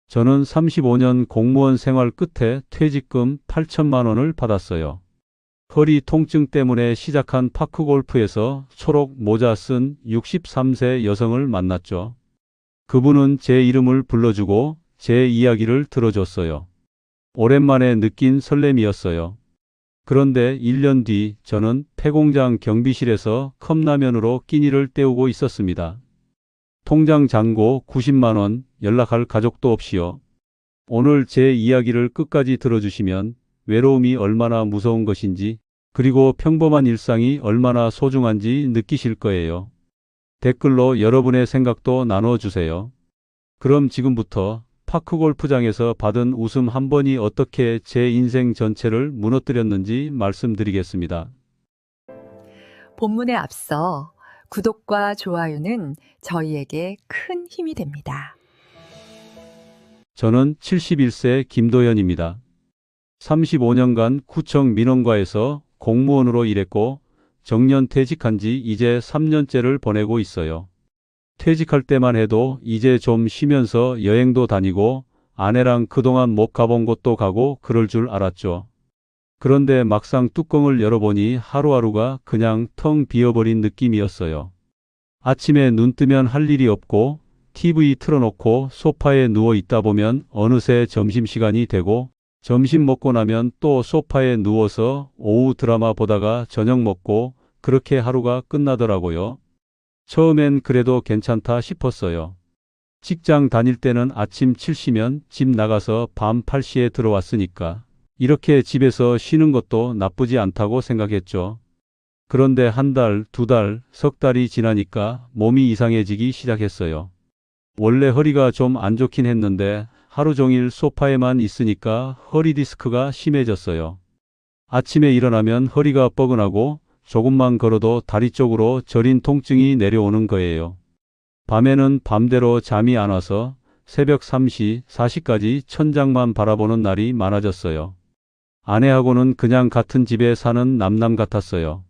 저는 35년 공무원 생활 끝에 퇴직금 8천만 원을 받았어요. 허리 통증 때문에 시작한 파크골프에서 초록 모자 쓴 63세 여성을 만났죠. 그분은 제 이름을 불러주고 제 이야기를 들어줬어요. 오랜만에 느낀 설렘이었어요. 그런데 1년 뒤 저는 폐공장 경비실에서 컵라면으로 끼니를 때우고 있었습니다. 통장 잔고 90만 원, 연락할 가족도 없이요. 오늘 제 이야기를 끝까지 들어주시면 외로움이 얼마나 무서운 것인지, 그리고 평범한 일상이 얼마나 소중한지 느끼실 거예요. 댓글로 여러분의 생각도 나눠주세요. 그럼 지금부터 파크골프장에서 받은 웃음 한 번이 어떻게 제 인생 전체를 무너뜨렸는지 말씀드리겠습니다. 본문에 앞서 구독과 좋아요는 저희에게 큰 힘이 됩니다. 저는 71세 김도현입니다. 35년간 구청 민원과에서 공무원으로 일했고 정년 퇴직한 지 이제 3년째를 보내고 있어요. 퇴직할 때만 해도 이제 좀 쉬면서 여행도 다니고 아내랑 그동안 못 가본 곳도 가고 그럴 줄 알았죠. 그런데 막상 뚜껑을 열어보니 하루하루가 그냥 텅 비어버린 느낌이었어요. 아침에 눈 뜨면 할 일이 없고 TV 틀어놓고 소파에 누워 있다 보면 어느새 점심시간이 되고 점심 먹고 나면 또 소파에 누워서 오후 드라마 보다가 저녁 먹고 그렇게 하루가 끝나더라고요. 처음엔 그래도 괜찮다 싶었어요. 직장 다닐 때는 아침 7시면 집 나가서 밤 8시에 들어왔으니까 이렇게 집에서 쉬는 것도 나쁘지 않다고 생각했죠. 그런데 한 달, 두 달, 석 달이 지나니까 몸이 이상해지기 시작했어요. 원래 허리가 좀 안 좋긴 했는데 하루 종일 소파에만 있으니까 허리 디스크가 심해졌어요. 아침에 일어나면 허리가 뻐근하고 조금만 걸어도 다리 쪽으로 저린 통증이 내려오는 거예요. 밤에는 밤대로 잠이 안 와서 새벽 3시, 4시까지 천장만 바라보는 날이 많아졌어요. 아내하고는 그냥 같은 집에 사는 남남 같았어요.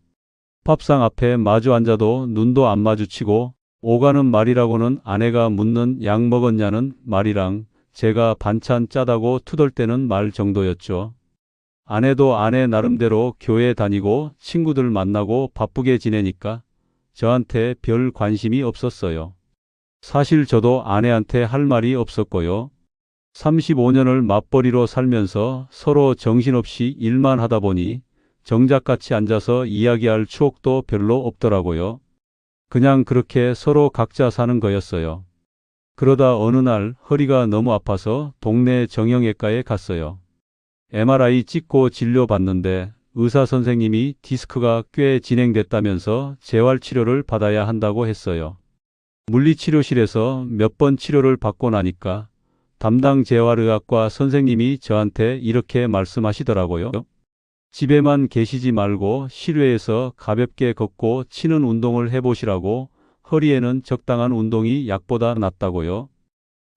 밥상 앞에 마주 앉아도 눈도 안 마주치고 오가는 말이라고는 아내가 묻는 약 먹었냐는 말이랑 제가 반찬 짜다고 투덜대는 말 정도였죠. 아내도 아내 나름대로 교회 다니고 친구들 만나고 바쁘게 지내니까 저한테 별 관심이 없었어요. 사실 저도 아내한테 할 말이 없었고요. 35년을 맞벌이로 살면서 서로 정신없이 일만 하다 보니 정작 같이 앉아서 이야기할 추억도 별로 없더라고요. 그냥 그렇게 서로 각자 사는 거였어요. 그러다 어느 날 허리가 너무 아파서 동네 정형외과에 갔어요. MRI 찍고 진료받는데 의사 선생님이 디스크가 꽤 진행됐다면서 재활치료를 받아야 한다고 했어요. 물리치료실에서 몇 번 치료를 받고 나니까 담당 재활의학과 선생님이 저한테 이렇게 말씀하시더라고요. 집에만 계시지 말고 실외에서 가볍게 걷고 치는 운동을 해보시라고. 허리에는 적당한 운동이 약보다 낫다고요.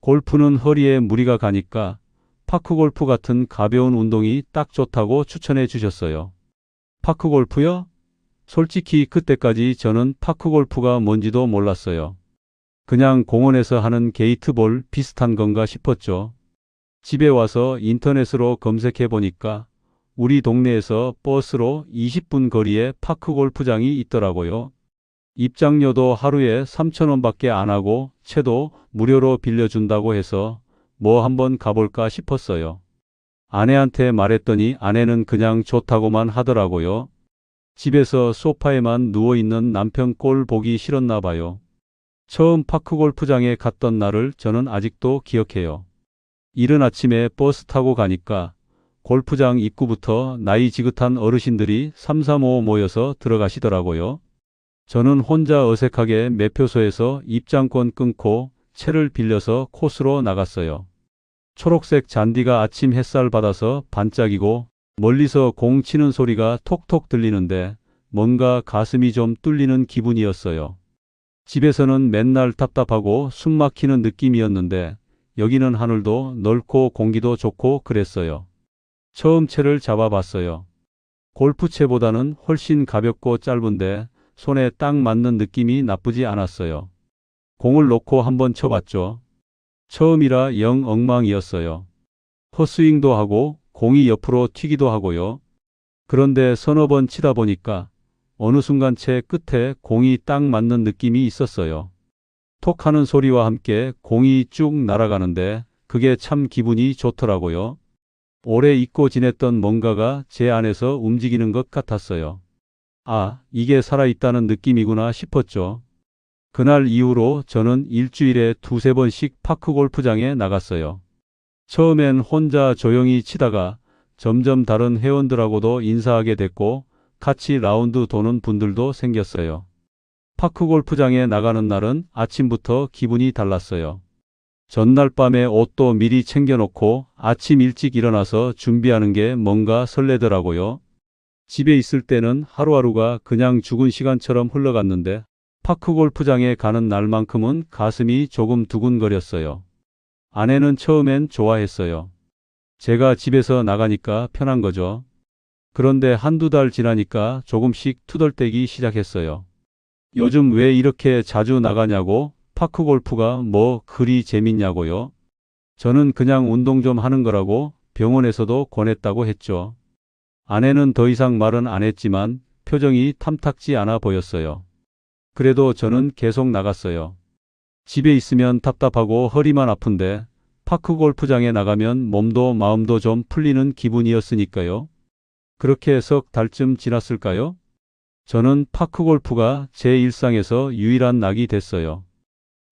골프는 허리에 무리가 가니까 파크골프 같은 가벼운 운동이 딱 좋다고 추천해 주셨어요. 파크골프요? 솔직히 그때까지 저는 파크골프가 뭔지도 몰랐어요. 그냥 공원에서 하는 게이트볼 비슷한 건가 싶었죠. 집에 와서 인터넷으로 검색해 보니까 우리 동네에서 버스로 20분 거리에 파크골프장이 있더라고요. 입장료도 하루에 3,000원밖에 안 하고 채도 무료로 빌려준다고 해서 뭐 한번 가볼까 싶었어요. 아내한테 말했더니 아내는 그냥 좋다고만 하더라고요. 집에서 소파에만 누워있는 남편 꼴 보기 싫었나 봐요. 처음 파크골프장에 갔던 날을 저는 아직도 기억해요. 이른 아침에 버스 타고 가니까 골프장 입구부터 나이 지긋한 어르신들이 삼삼오오 모여서 들어가시더라고요. 저는 혼자 어색하게 매표소에서 입장권 끊고 채를 빌려서 코스로 나갔어요. 초록색 잔디가 아침 햇살 받아서 반짝이고 멀리서 공 치는 소리가 톡톡 들리는데 뭔가 가슴이 좀 뚫리는 기분이었어요. 집에서는 맨날 답답하고 숨 막히는 느낌이었는데 여기는 하늘도 넓고 공기도 좋고 그랬어요. 처음 채를 잡아봤어요. 골프채보다는 훨씬 가볍고 짧은데 손에 딱 맞는 느낌이 나쁘지 않았어요. 공을 놓고 한번 쳐봤죠. 처음이라 영 엉망이었어요. 헛스윙도 하고 공이 옆으로 튀기도 하고요. 그런데 서너 번 치다 보니까 어느 순간 채 끝에 공이 딱 맞는 느낌이 있었어요. 톡 하는 소리와 함께 공이 쭉 날아가는데 그게 참 기분이 좋더라고요. 오래 잊고 지냈던 뭔가가 제 안에서 움직이는 것 같았어요. 아, 이게 살아있다는 느낌이구나 싶었죠. 그날 이후로 저는 일주일에 두세 번씩 파크 골프장에 나갔어요. 처음엔 혼자 조용히 치다가 점점 다른 회원들하고도 인사하게 됐고 같이 라운드 도는 분들도 생겼어요. 파크 골프장에 나가는 날은 아침부터 기분이 달랐어요. 전날 밤에 옷도 미리 챙겨놓고 아침 일찍 일어나서 준비하는 게 뭔가 설레더라고요. 집에 있을 때는 하루하루가 그냥 죽은 시간처럼 흘러갔는데 파크 골프장에 가는 날만큼은 가슴이 조금 두근거렸어요. 아내는 처음엔 좋아했어요. 제가 집에서 나가니까 편한 거죠. 그런데 한두 달 지나니까 조금씩 투덜대기 시작했어요. 요즘 왜 이렇게 자주 나가냐고, 파크 골프가 뭐 그리 재밌냐고요. 저는 그냥 운동 좀 하는 거라고 병원에서도 권했다고 했죠. 아내는 더 이상 말은 안 했지만 표정이 탐탁지 않아 보였어요. 그래도 저는 계속 나갔어요. 집에 있으면 답답하고 허리만 아픈데 파크 골프장에 나가면 몸도 마음도 좀 풀리는 기분이었으니까요. 그렇게 석 달쯤 지났을까요? 저는 파크 골프가 제 일상에서 유일한 낙이 됐어요.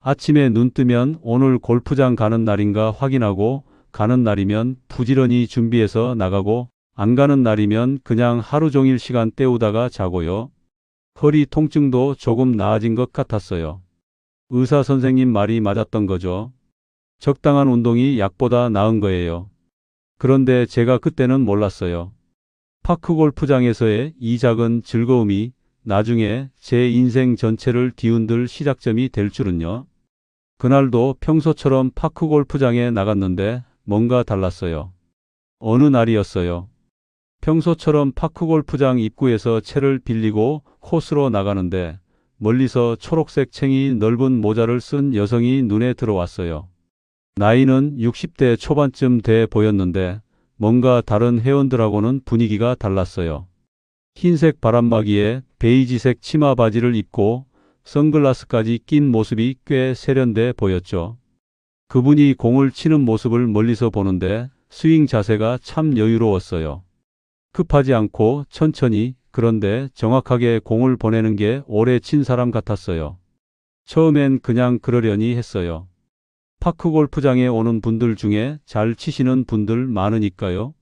아침에 눈 뜨면 오늘 골프장 가는 날인가 확인하고 가는 날이면 부지런히 준비해서 나가고 안 가는 날이면 그냥 하루 종일 시간 때우다가 자고요. 허리 통증도 조금 나아진 것 같았어요. 의사 선생님 말이 맞았던 거죠. 적당한 운동이 약보다 나은 거예요. 그런데 제가 그때는 몰랐어요. 파크 골프장에서의 이 작은 즐거움이 나중에 제 인생 전체를 뒤흔들 시작점이 될 줄은요. 그날도 평소처럼 파크 골프장에 나갔는데 뭔가 달랐어요. 어느 날이었어요. 평소처럼 파크 골프장 입구에서 채를 빌리고 코스로 나가는데 멀리서 초록색 챙이 넓은 모자를 쓴 여성이 눈에 들어왔어요. 나이는 60대 초반쯤 돼 보였는데 뭔가 다른 회원들하고는 분위기가 달랐어요. 흰색 바람막이에 베이지색 치마 바지를 입고 선글라스까지 낀 모습이 꽤 세련돼 보였죠. 그분이 공을 치는 모습을 멀리서 보는데 스윙 자세가 참 여유로웠어요. 급하지 않고 천천히, 그런데 정확하게 공을 보내는 게 오래 친 사람 같았어요. 처음엔 그냥 그러려니 했어요. 파크 골프장에 오는 분들 중에 잘 치시는 분들 많으니까요.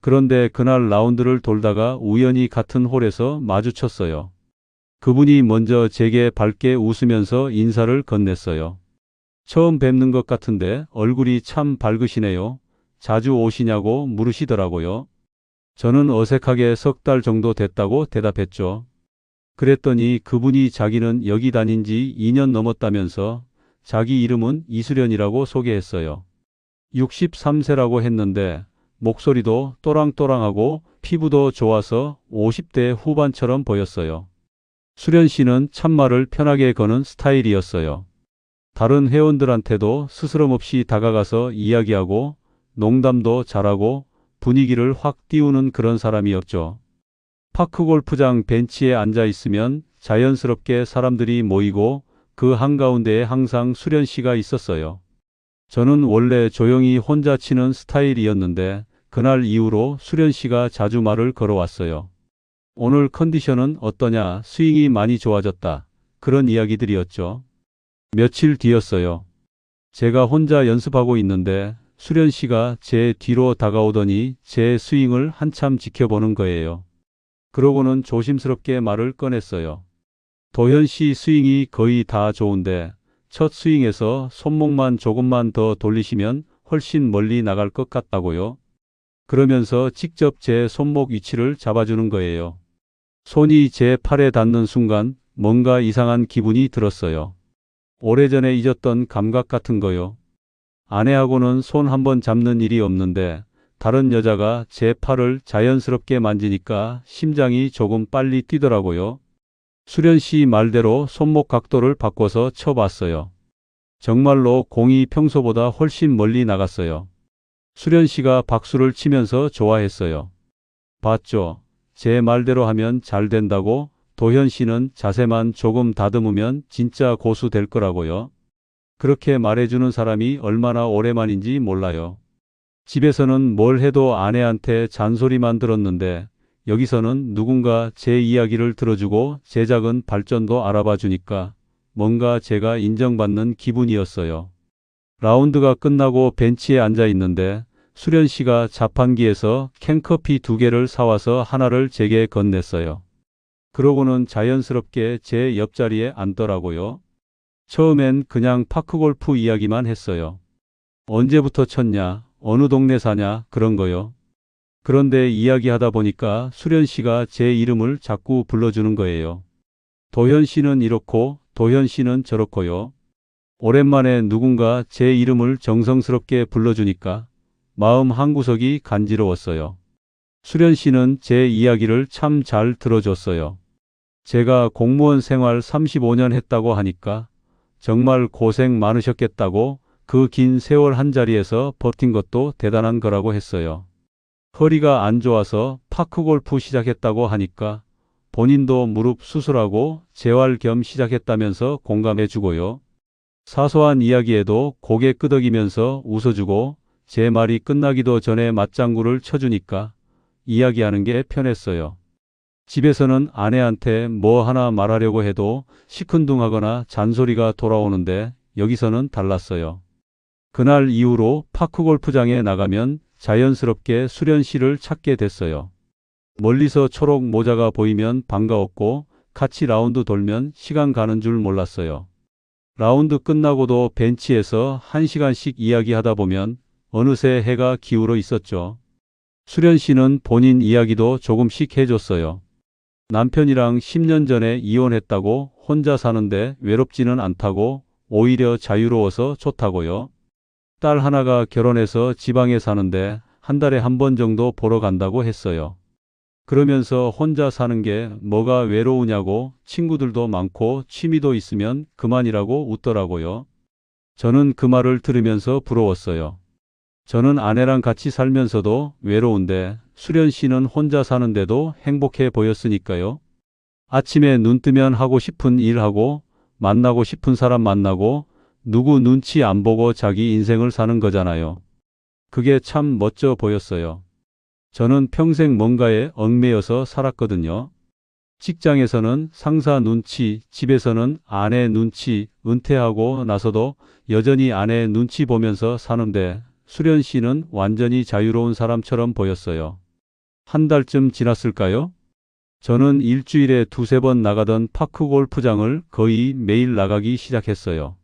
그런데 그날 라운드를 돌다가 우연히 같은 홀에서 마주쳤어요. 그분이 먼저 제게 밝게 웃으면서 인사를 건넸어요. 처음 뵙는 것 같은데 얼굴이 참 밝으시네요. 자주 오시냐고 물으시더라고요. 저는 어색하게 석 달 정도 됐다고 대답했죠. 그랬더니 그분이 자기는 여기 다닌 지 2년 넘었다면서 자기 이름은 이수련이라고 소개했어요. 63세라고 했는데 목소리도 또랑또랑하고 피부도 좋아서 50대 후반처럼 보였어요. 수련 씨는 참말을 편하게 거는 스타일이었어요. 다른 회원들한테도 스스럼 없이 다가가서 이야기하고 농담도 잘하고 분위기를 확 띄우는 그런 사람이었죠. 파크 골프장 벤치에 앉아 있으면 자연스럽게 사람들이 모이고 그 한가운데에 항상 수련 씨가 있었어요. 저는 원래 조용히 혼자 치는 스타일이었는데 그날 이후로 수련 씨가 자주 말을 걸어왔어요. 오늘 컨디션은 어떠냐, 스윙이 많이 좋아졌다. 그런 이야기들이었죠. 며칠 뒤였어요. 제가 혼자 연습하고 있는데 수련 씨가 제 뒤로 다가오더니 제 스윙을 한참 지켜보는 거예요. 그러고는 조심스럽게 말을 꺼냈어요. 도현 씨 스윙이 거의 다 좋은데 첫 스윙에서 손목만 조금만 더 돌리시면 훨씬 멀리 나갈 것 같다고요. 그러면서 직접 제 손목 위치를 잡아주는 거예요. 손이 제 팔에 닿는 순간 뭔가 이상한 기분이 들었어요. 오래전에 잊었던 감각 같은 거요. 아내하고는 손 한번 잡는 일이 없는데 다른 여자가 제 팔을 자연스럽게 만지니까 심장이 조금 빨리 뛰더라고요. 수련 씨 말대로 손목 각도를 바꿔서 쳐봤어요. 정말로 공이 평소보다 훨씬 멀리 나갔어요. 수련 씨가 박수를 치면서 좋아했어요. 봤죠? 제 말대로 하면 잘 된다고. 도현 씨는 자세만 조금 다듬으면 진짜 고수 될 거라고요. 그렇게 말해주는 사람이 얼마나 오랜만인지 몰라요. 집에서는 뭘 해도 아내한테 잔소리만 들었는데 여기서는 누군가 제 이야기를 들어주고 제 작은 발전도 알아봐 주니까 뭔가 제가 인정받는 기분이었어요. 라운드가 끝나고 벤치에 앉아 있는데 수련 씨가 자판기에서 캔커피 2개를 사와서 하나를 제게 건넸어요. 그러고는 자연스럽게 제 옆자리에 앉더라고요. 처음엔 그냥 파크골프 이야기만 했어요. 언제부터 쳤냐, 어느 동네 사냐, 그런 거요. 그런데 이야기하다 보니까 수련 씨가 제 이름을 자꾸 불러주는 거예요. 도현 씨는 이렇고, 도현 씨는 저렇고요. 오랜만에 누군가 제 이름을 정성스럽게 불러주니까 마음 한구석이 간지러웠어요. 수련 씨는 제 이야기를 참 잘 들어줬어요. 제가 공무원 생활 35년 했다고 하니까 정말 고생 많으셨겠다고, 그 긴 세월 한자리에서 버틴 것도 대단한 거라고 했어요. 허리가 안 좋아서 파크골프 시작했다고 하니까 본인도 무릎 수술하고 재활 겸 시작했다면서 공감해 주고요. 사소한 이야기에도 고개 끄덕이면서 웃어주고 제 말이 끝나기도 전에 맞장구를 쳐주니까 이야기하는 게 편했어요. 집에서는 아내한테 뭐 하나 말하려고 해도 시큰둥하거나 잔소리가 돌아오는데 여기서는 달랐어요. 그날 이후로 파크골프장에 나가면 자연스럽게 수련 씨를 찾게 됐어요. 멀리서 초록 모자가 보이면 반가웠고 같이 라운드 돌면 시간 가는 줄 몰랐어요. 라운드 끝나고도 벤치에서 1시간씩 이야기하다 보면 어느새 해가 기울어 있었죠. 수련 씨는 본인 이야기도 조금씩 해줬어요. 남편이랑 10년 전에 이혼했다고, 혼자 사는데 외롭지는 않다고, 오히려 자유로워서 좋다고요. 딸 하나가 결혼해서 지방에 사는데 한 달에 한 번 정도 보러 간다고 했어요. 그러면서 혼자 사는 게 뭐가 외로우냐고, 친구들도 많고 취미도 있으면 그만이라고 웃더라고요. 저는 그 말을 들으면서 부러웠어요. 저는 아내랑 같이 살면서도 외로운데 수련 씨는 혼자 사는데도 행복해 보였으니까요. 아침에 눈 뜨면 하고 싶은 일 하고, 만나고 싶은 사람 만나고, 누구 눈치 안 보고 자기 인생을 사는 거잖아요. 그게 참 멋져 보였어요. 저는 평생 뭔가에 얽매여서 살았거든요. 직장에서는 상사 눈치, 집에서는 아내 눈치, 은퇴하고 나서도 여전히 아내 눈치 보면서 사는데 수련 씨는 완전히 자유로운 사람처럼 보였어요. 한 달쯤 지났을까요? 저는 일주일에 2~3번 나가던 파크 골프장을 거의 매일 나가기 시작했어요.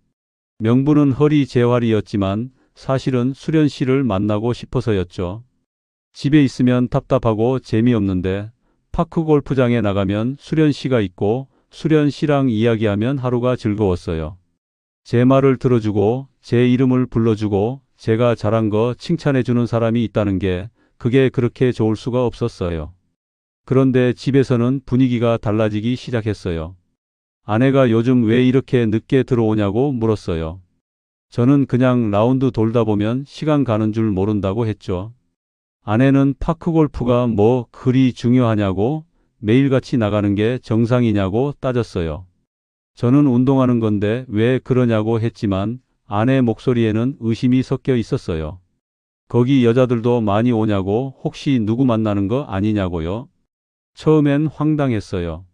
명분은 허리 재활이었지만 사실은 수련 씨를 만나고 싶어서였죠. 집에 있으면 답답하고 재미없는데 파크 골프장에 나가면 수련 씨가 있고 수련 씨랑 이야기하면 하루가 즐거웠어요. 제 말을 들어주고 제 이름을 불러주고 제가 잘한 거 칭찬해주는 사람이 있다는 게 그게 그렇게 좋을 수가 없었어요. 그런데 집에서는 분위기가 달라지기 시작했어요. 아내가 요즘 왜 이렇게 늦게 들어오냐고 물었어요. 저는 그냥 라운드 돌다 보면 시간 가는 줄 모른다고 했죠. 아내는 파크골프가 뭐 그리 중요하냐고, 매일같이 나가는 게 정상이냐고 따졌어요. 저는 운동하는 건데 왜 그러냐고 했지만 아내 목소리에는 의심이 섞여 있었어요. 거기 여자들도 많이 오냐고, 혹시 누구 만나는 거 아니냐고요. 처음엔 황당했어요.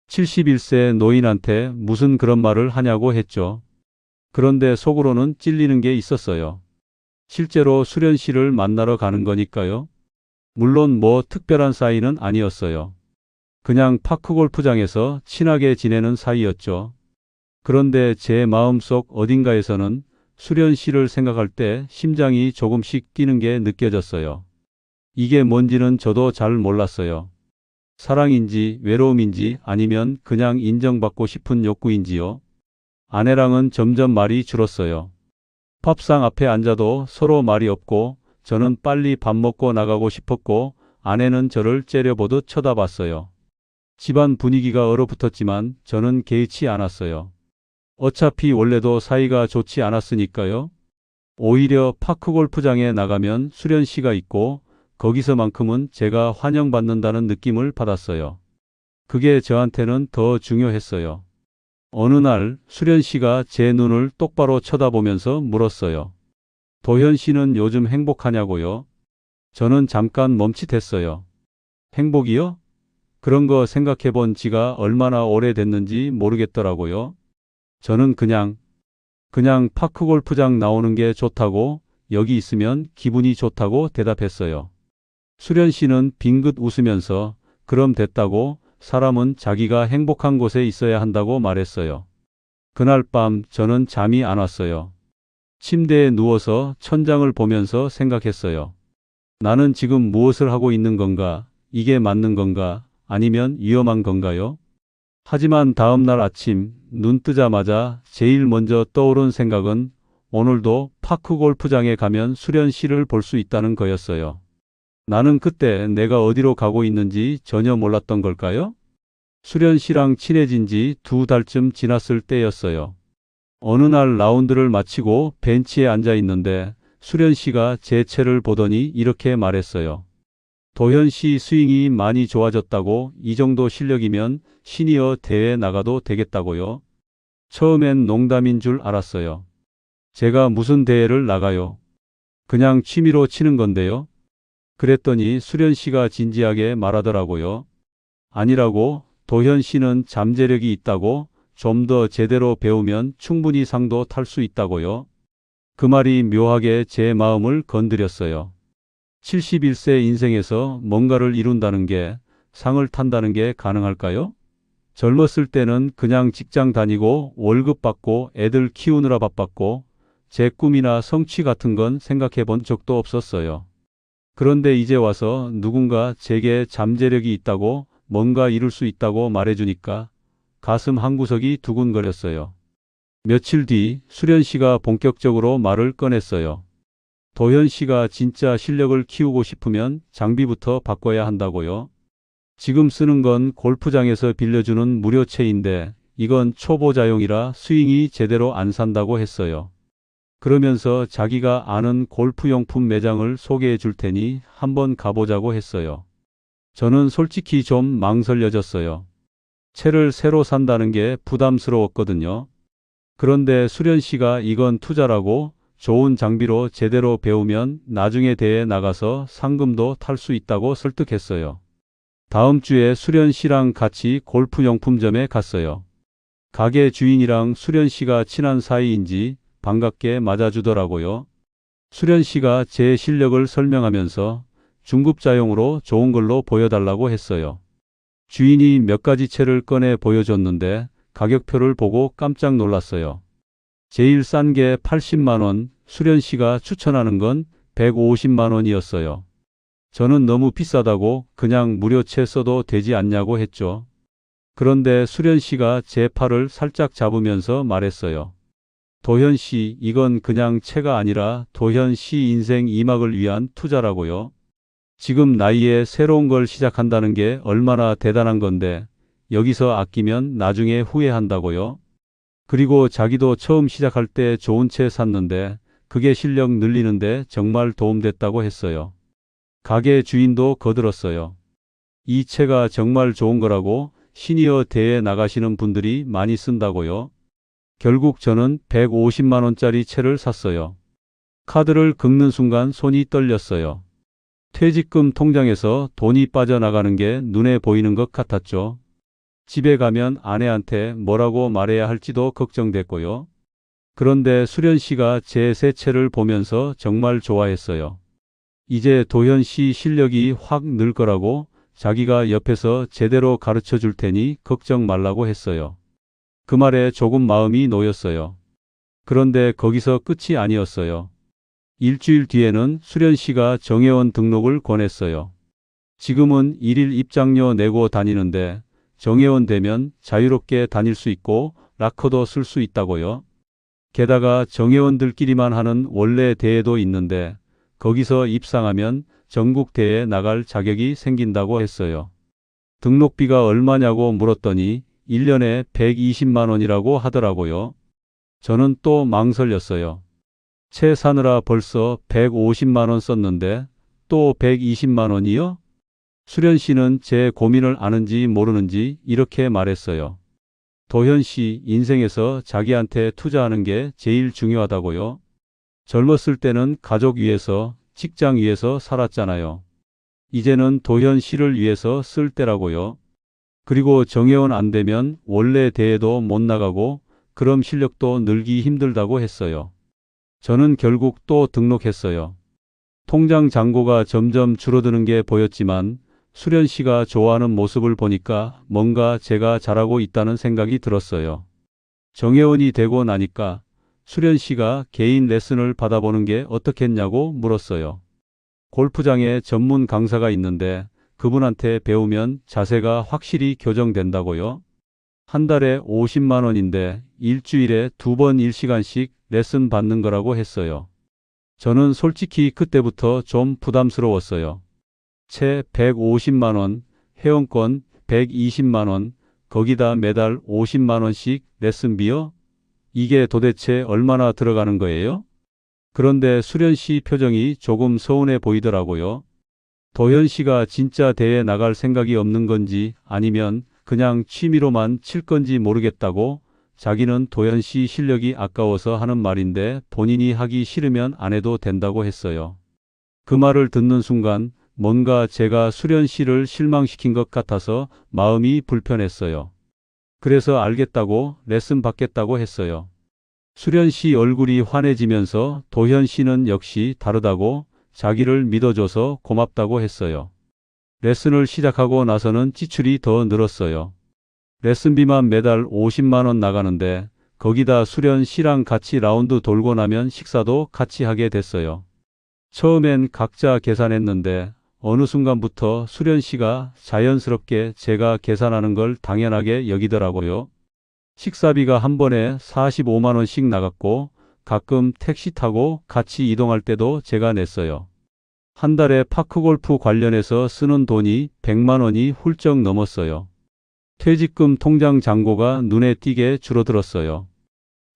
71세 노인한테 무슨 그런 말을 하냐고 했죠. 그런데 속으로는 찔리는 게 있었어요. 실제로 수련 씨를 만나러 가는 거니까요. 물론 뭐 특별한 사이는 아니었어요. 그냥 파크골프장에서 친하게 지내는 사이였죠. 그런데 제 마음속 어딘가에서는 수련 씨를 생각할 때 심장이 조금씩 뛰는 게 느껴졌어요. 이게 뭔지는 저도 잘 몰랐어요. 사랑인지 외로움인지 아니면 그냥 인정받고 싶은 욕구인지요. 아내랑은 점점 말이 줄었어요. 밥상 앞에 앉아도 서로 말이 없고 저는 빨리 밥 먹고 나가고 싶었고 아내는 저를 째려보듯 쳐다봤어요. 집안 분위기가 얼어붙었지만 저는 개의치 않았어요. 어차피 원래도 사이가 좋지 않았으니까요. 오히려 파크골프장에 나가면 수련 씨가 있고 거기서만큼은 제가 환영받는다는 느낌을 받았어요. 그게 저한테는 더 중요했어요. 어느 날 수련 씨가 제 눈을 똑바로 쳐다보면서 물었어요. 도현 씨는 요즘 행복하냐고요? 저는 잠깐 멈칫했어요. 행복이요? 그런 거 생각해 본 지가 얼마나 오래됐는지 모르겠더라고요. 저는 그냥 파크골프장 나오는 게 좋다고, 여기 있으면 기분이 좋다고 대답했어요. 수련 씨는 빙긋 웃으면서 그럼 됐다고, 사람은 자기가 행복한 곳에 있어야 한다고 말했어요. 그날 밤 저는 잠이 안 왔어요. 침대에 누워서 천장을 보면서 생각했어요. 나는 지금 무엇을 하고 있는 건가? 이게 맞는 건가? 아니면 위험한 건가요? 하지만 다음 날 아침 눈 뜨자마자 제일 먼저 떠오른 생각은 오늘도 파크 골프장에 가면 수련 씨를 볼 수 있다는 거였어요. 나는 그때 내가 어디로 가고 있는지 전혀 몰랐던 걸까요? 수련 씨랑 친해진 지 2달쯤 지났을 때였어요. 어느 날 라운드를 마치고 벤치에 앉아 있는데 수련 씨가 제 채를 보더니 이렇게 말했어요. 도현 씨 스윙이 많이 좋아졌다고, 이 정도 실력이면 시니어 대회 나가도 되겠다고요. 처음엔 농담인 줄 알았어요. 제가 무슨 대회를 나가요? 그냥 취미로 치는 건데요. 그랬더니 수련 씨가 진지하게 말하더라고요. 아니라고, 도현 씨는 잠재력이 있다고, 좀 더 제대로 배우면 충분히 상도 탈 수 있다고요. 그 말이 묘하게 제 마음을 건드렸어요. 71세 인생에서 뭔가를 이룬다는 게, 상을 탄다는 게 가능할까요? 젊었을 때는 그냥 직장 다니고 월급 받고 애들 키우느라 바빴고 제 꿈이나 성취 같은 건 생각해 본 적도 없었어요. 그런데 이제 와서 누군가 제게 잠재력이 있다고, 뭔가 이룰 수 있다고 말해주니까 가슴 한구석이 두근거렸어요. 며칠 뒤 수련 씨가 본격적으로 말을 꺼냈어요. 도현 씨가 진짜 실력을 키우고 싶으면 장비부터 바꿔야 한다고요. 지금 쓰는 건 골프장에서 빌려주는 무료채인데 이건 초보자용이라 스윙이 제대로 안 산다고 했어요. 그러면서 자기가 아는 골프용품 매장을 소개해 줄 테니 한번 가보자고 했어요. 저는 솔직히 좀 망설여졌어요. 채를 새로 산다는 게 부담스러웠거든요. 그런데 수련 씨가 이건 투자라고, 좋은 장비로 제대로 배우면 나중에 대회 나가서 상금도 탈 수 있다고 설득했어요. 다음 주에 수련 씨랑 같이 골프용품점에 갔어요. 가게 주인이랑 수련 씨가 친한 사이인지 반갑게 맞아주더라고요. 수련 씨가 제 실력을 설명하면서 중급자용으로 좋은 걸로 보여달라고 했어요. 주인이 몇 가지 채를 꺼내 보여줬는데 가격표를 보고 깜짝 놀랐어요. 제일 싼 게 80만 원, 수련 씨가 추천하는 건 150만 원이었어요. 저는 너무 비싸다고 그냥 무료채 써도 되지 않냐고 했죠. 그런데 수련 씨가 제 팔을 살짝 잡으면서 말했어요. 도현 씨, 이건 그냥 채가 아니라 도현 씨 인생 2막을 위한 투자라고요. 지금 나이에 새로운 걸 시작한다는 게 얼마나 대단한 건데 여기서 아끼면 나중에 후회한다고요. 그리고 자기도 처음 시작할 때 좋은 채 샀는데 그게 실력 늘리는데 정말 도움됐다고 했어요. 가게 주인도 거들었어요. 이 채가 정말 좋은 거라고, 시니어 대회 나가시는 분들이 많이 쓴다고요. 결국 저는 150만 원짜리 채를 샀어요. 카드를 긁는 순간 손이 떨렸어요. 퇴직금 통장에서 돈이 빠져나가는 게 눈에 보이는 것 같았죠. 집에 가면 아내한테 뭐라고 말해야 할지도 걱정됐고요. 그런데 수련 씨가 제 새 채를 보면서 정말 좋아했어요. 이제 도현 씨 실력이 확 늘 거라고, 자기가 옆에서 제대로 가르쳐 줄 테니 걱정 말라고 했어요. 그 말에 조금 마음이 놓였어요. 그런데 거기서 끝이 아니었어요. 일주일 뒤에는 수련 씨가 정회원 등록을 권했어요. 지금은 일일 입장료 내고 다니는데 정회원 되면 자유롭게 다닐 수 있고 라커도 쓸 수 있다고요. 게다가 정회원들끼리만 하는 원래 대회도 있는데 거기서 입상하면 전국 대회에 나갈 자격이 생긴다고 했어요. 등록비가 얼마냐고 물었더니 1년에 120만 원이라고 하더라고요. 저는 또 망설였어요. 채 사느라 벌써 150만 원 썼는데 또 120만 원이요? 수련 씨는 제 고민을 아는지 모르는지 이렇게 말했어요. 도현 씨 인생에서 자기한테 투자하는 게 제일 중요하다고요. 젊었을 때는 가족 위해서, 직장 위해서 살았잖아요. 이제는 도현 씨를 위해서 쓸 때라고요. 그리고 정회원 안 되면 원래 대회도 못 나가고 그럼 실력도 늘기 힘들다고 했어요. 저는 결국 또 등록했어요. 통장 잔고가 점점 줄어드는 게 보였지만 수련 씨가 좋아하는 모습을 보니까 뭔가 제가 잘하고 있다는 생각이 들었어요. 정회원이 되고 나니까 수련 씨가 개인 레슨을 받아보는 게 어떻겠냐고 물었어요. 골프장에 전문 강사가 있는데 그분한테 배우면 자세가 확실히 교정된다고요. 한 달에 50만 원인데 일주일에 2번 1시간씩 레슨 받는 거라고 했어요. 저는 솔직히 그때부터 좀 부담스러웠어요. 채 150만 원, 회원권 120만 원, 거기다 매달 50만 원씩 레슨비요? 이게 도대체 얼마나 들어가는 거예요? 그런데 수련 씨 표정이 조금 서운해 보이더라고요. 도현 씨가 진짜 대회 나갈 생각이 없는 건지 아니면 그냥 취미로만 칠 건지 모르겠다고 자기는 도현 씨 실력이 아까워서 하는 말인데 본인이 하기 싫으면 안 해도 된다고 했어요. 그 말을 듣는 순간 뭔가 제가 수련 씨를 실망시킨 것 같아서 마음이 불편했어요. 그래서 알겠다고 레슨 받겠다고 했어요. 수련 씨 얼굴이 환해지면서 도현 씨는 역시 다르다고 자기를 믿어줘서 고맙다고 했어요. 레슨을 시작하고 나서는 지출이 더 늘었어요. 레슨비만 매달 50만 원 나가는데 거기다 수련 씨랑 같이 라운드 돌고 나면 식사도 같이 하게 됐어요. 처음엔 각자 계산했는데 어느 순간부터 수련 씨가 자연스럽게 제가 계산하는 걸 당연하게 여기더라고요. 식사비가 한 번에 45만 원씩 나갔고 가끔 택시 타고 같이 이동할 때도 제가 냈어요. 한 달에 파크골프 관련해서 쓰는 돈이 100만 원이 훌쩍 넘었어요. 퇴직금 통장 잔고가 눈에 띄게 줄어들었어요.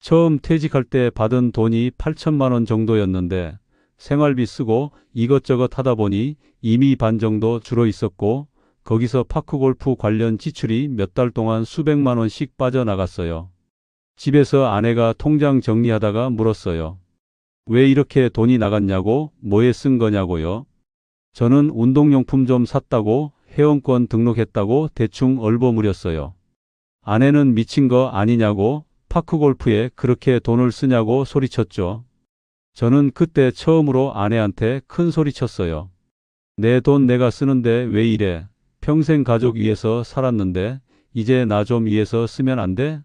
처음 퇴직할 때 받은 돈이 8천만 원 정도였는데 생활비 쓰고 이것저것 하다 보니 이미 반 정도 줄어 있었고 거기서 파크골프 관련 지출이 몇 달 동안 수백만 원씩 빠져나갔어요. 집에서 아내가 통장 정리하다가 물었어요. 왜 이렇게 돈이 나갔냐고, 뭐에 쓴 거냐고요. 저는 운동용품 좀 샀다고, 회원권 등록했다고 대충 얼버무렸어요. 아내는 미친 거 아니냐고, 파크골프에 그렇게 돈을 쓰냐고 소리쳤죠. 저는 그때 처음으로 아내한테 큰 소리쳤어요. 내 돈 내가 쓰는데 왜 이래? 평생 가족 위해서 살았는데 이제 나 좀 위해서 쓰면 안 돼?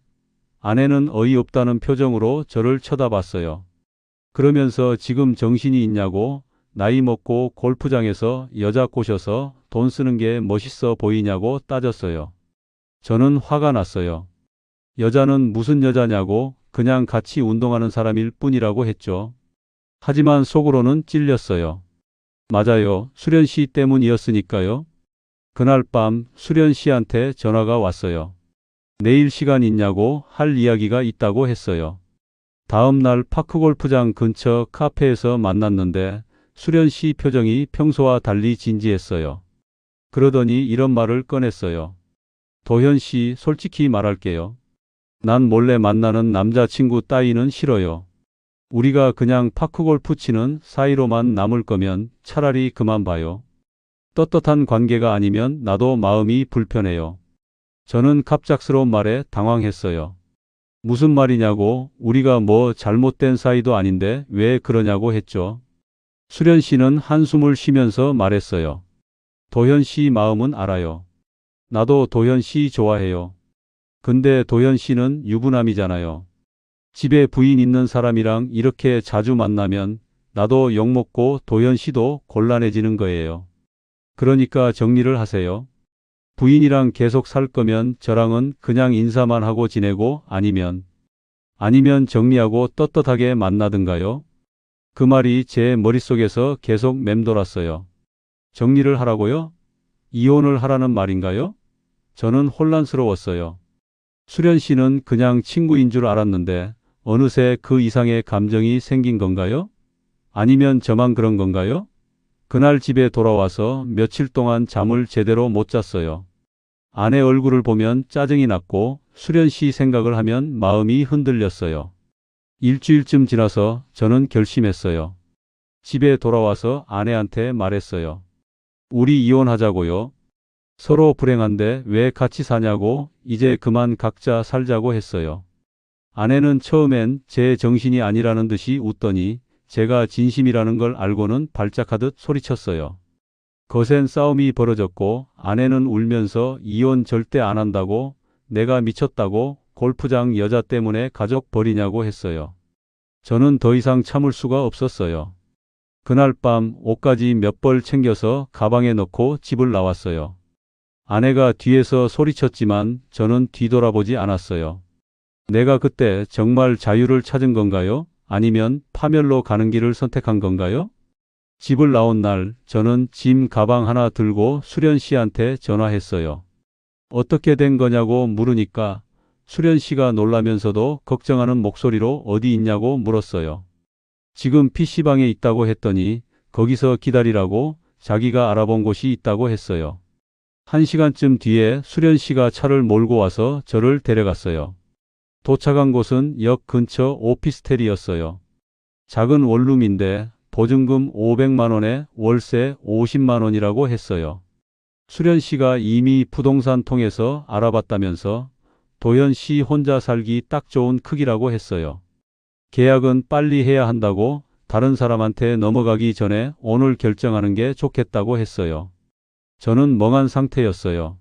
아내는 어이없다는 표정으로 저를 쳐다봤어요. 그러면서 지금 정신이 있냐고, 나이 먹고 골프장에서 여자 꼬셔서 돈 쓰는 게 멋있어 보이냐고 따졌어요. 저는 화가 났어요. 여자는 무슨 여자냐고, 그냥 같이 운동하는 사람일 뿐이라고 했죠. 하지만 속으로는 찔렸어요. 맞아요. 수련 씨 때문이었으니까요. 그날 밤 수련 씨한테 전화가 왔어요. 내일 시간 있냐고 할 이야기가 있다고 했어요. 다음 날 파크골프장 근처 카페에서 만났는데 수련 씨 표정이 평소와 달리 진지했어요. 그러더니 이런 말을 꺼냈어요. 도현 씨, 솔직히 말할게요. 난 몰래 만나는 남자친구 따위는 싫어요. 우리가 그냥 파크골프 치는 사이로만 남을 거면 차라리 그만 봐요. 떳떳한 관계가 아니면 나도 마음이 불편해요. 저는 갑작스러운 말에 당황했어요. 무슨 말이냐고, 우리가 뭐 잘못된 사이도 아닌데 왜 그러냐고 했죠. 수련 씨는 한숨을 쉬면서 말했어요. 도현 씨 마음은 알아요. 나도 도현 씨 좋아해요. 근데 도현 씨는 유부남이잖아요. 집에 부인 있는 사람이랑 이렇게 자주 만나면 나도 욕먹고 도현 씨도 곤란해지는 거예요. 그러니까 정리를 하세요. 부인이랑 계속 살 거면 저랑은 그냥 인사만 하고 지내고 아니면 정리하고 떳떳하게 만나든가요. 그 말이 제 머릿속에서 계속 맴돌았어요. 정리를 하라고요? 이혼을 하라는 말인가요? 저는 혼란스러웠어요. 수련 씨는 그냥 친구인 줄 알았는데 어느새 그 이상의 감정이 생긴 건가요? 아니면 저만 그런 건가요? 그날 집에 돌아와서 며칠 동안 잠을 제대로 못 잤어요. 아내 얼굴을 보면 짜증이 났고 수련 씨 생각을 하면 마음이 흔들렸어요. 일주일쯤 지나서 저는 결심했어요. 집에 돌아와서 아내한테 말했어요. 우리 이혼하자고요. 서로 불행한데 왜 같이 사냐고, 이제 그만 각자 살자고 했어요. 아내는 처음엔 제 정신이 아니라는 듯이 웃더니 제가 진심이라는 걸 알고는 발작하듯 소리쳤어요. 거센 싸움이 벌어졌고 아내는 울면서 이혼 절대 안 한다고, 내가 미쳤다고, 골프장 여자 때문에 가족 버리냐고 했어요. 저는 더 이상 참을 수가 없었어요. 그날 밤 옷까지 몇 벌 챙겨서 가방에 넣고 집을 나왔어요. 아내가 뒤에서 소리쳤지만 저는 뒤돌아보지 않았어요. 내가 그때 정말 자유를 찾은 건가요? 아니면 파멸로 가는 길을 선택한 건가요? 집을 나온 날 저는 짐 가방 하나 들고 수련 씨한테 전화했어요. 어떻게 된 거냐고 물으니까 수련 씨가 놀라면서도 걱정하는 목소리로 어디 있냐고 물었어요. 지금 PC방에 있다고 했더니 거기서 기다리라고, 자기가 알아본 곳이 있다고 했어요. 1시간쯤 뒤에 수련 씨가 차를 몰고 와서 저를 데려갔어요. 도착한 곳은 역 근처 오피스텔이었어요. 작은 원룸인데 보증금 500만 원에 월세 50만 원이라고 했어요. 수련 씨가 이미 부동산 통해서 알아봤다면서 도현 씨 혼자 살기 딱 좋은 크기라고 했어요. 계약은 빨리 해야 한다고, 다른 사람한테 넘어가기 전에 오늘 결정하는 게 좋겠다고 했어요. 저는 멍한 상태였어요.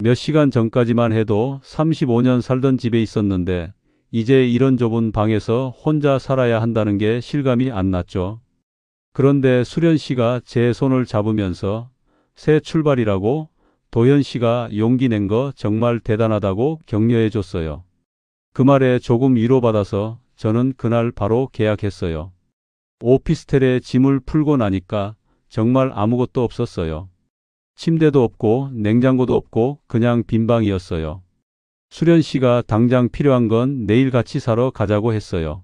몇 시간 전까지만 해도 35년 살던 집에 있었는데 이제 이런 좁은 방에서 혼자 살아야 한다는 게 실감이 안 났죠. 그런데 수련 씨가 제 손을 잡으면서 새 출발이라고, 도현 씨가 용기 낸 거 정말 대단하다고 격려해 줬어요. 그 말에 조금 위로받아서 저는 그날 바로 계약했어요. 오피스텔에 짐을 풀고 나니까 정말 아무것도 없었어요. 침대도 없고 냉장고도 없고 그냥 빈 방이었어요. 수련 씨가 당장 필요한 건 내일 같이 사러 가자고 했어요.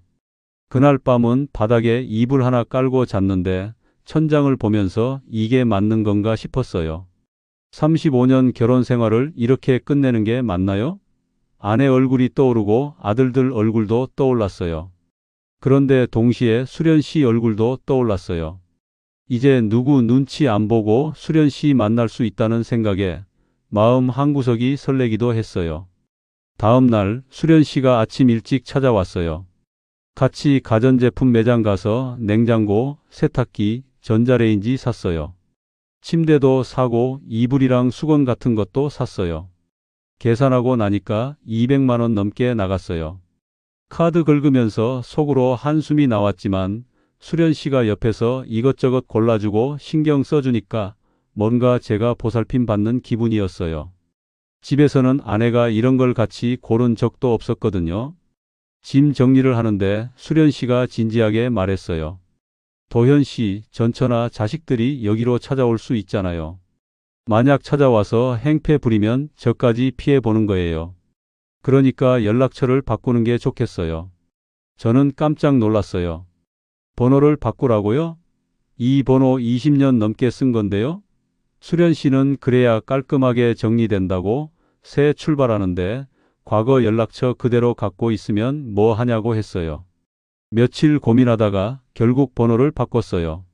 그날 밤은 바닥에 이불 하나 깔고 잤는데 천장을 보면서 이게 맞는 건가 싶었어요. 35년 결혼 생활을 이렇게 끝내는 게 맞나요? 아내 얼굴이 떠오르고 아들들 얼굴도 떠올랐어요. 그런데 동시에 수련 씨 얼굴도 떠올랐어요. 이제 누구 눈치 안 보고 수련 씨 만날 수 있다는 생각에 마음 한구석이 설레기도 했어요. 다음 날 수련 씨가 아침 일찍 찾아왔어요. 같이 가전제품 매장 가서 냉장고, 세탁기, 전자레인지 샀어요. 침대도 사고 이불이랑 수건 같은 것도 샀어요. 계산하고 나니까 200만 원 넘게 나갔어요. 카드 긁으면서 속으로 한숨이 나왔지만 수련 씨가 옆에서 이것저것 골라주고 신경 써주니까 뭔가 제가 보살핌 받는 기분이었어요. 집에서는 아내가 이런 걸 같이 고른 적도 없었거든요. 짐 정리를 하는데 수련 씨가 진지하게 말했어요. 도현 씨, 전처나 자식들이 여기로 찾아올 수 있잖아요. 만약 찾아와서 행패 부리면 저까지 피해 보는 거예요. 그러니까 연락처를 바꾸는 게 좋겠어요. 저는 깜짝 놀랐어요. 번호를 바꾸라고요? 이 번호 20년 넘게 쓴 건데요? 수련 씨는 그래야 깔끔하게 정리된다고, 새 출발하는데 과거 연락처 그대로 갖고 있으면 뭐 하냐고 했어요. 며칠 고민하다가 결국 번호를 바꿨어요.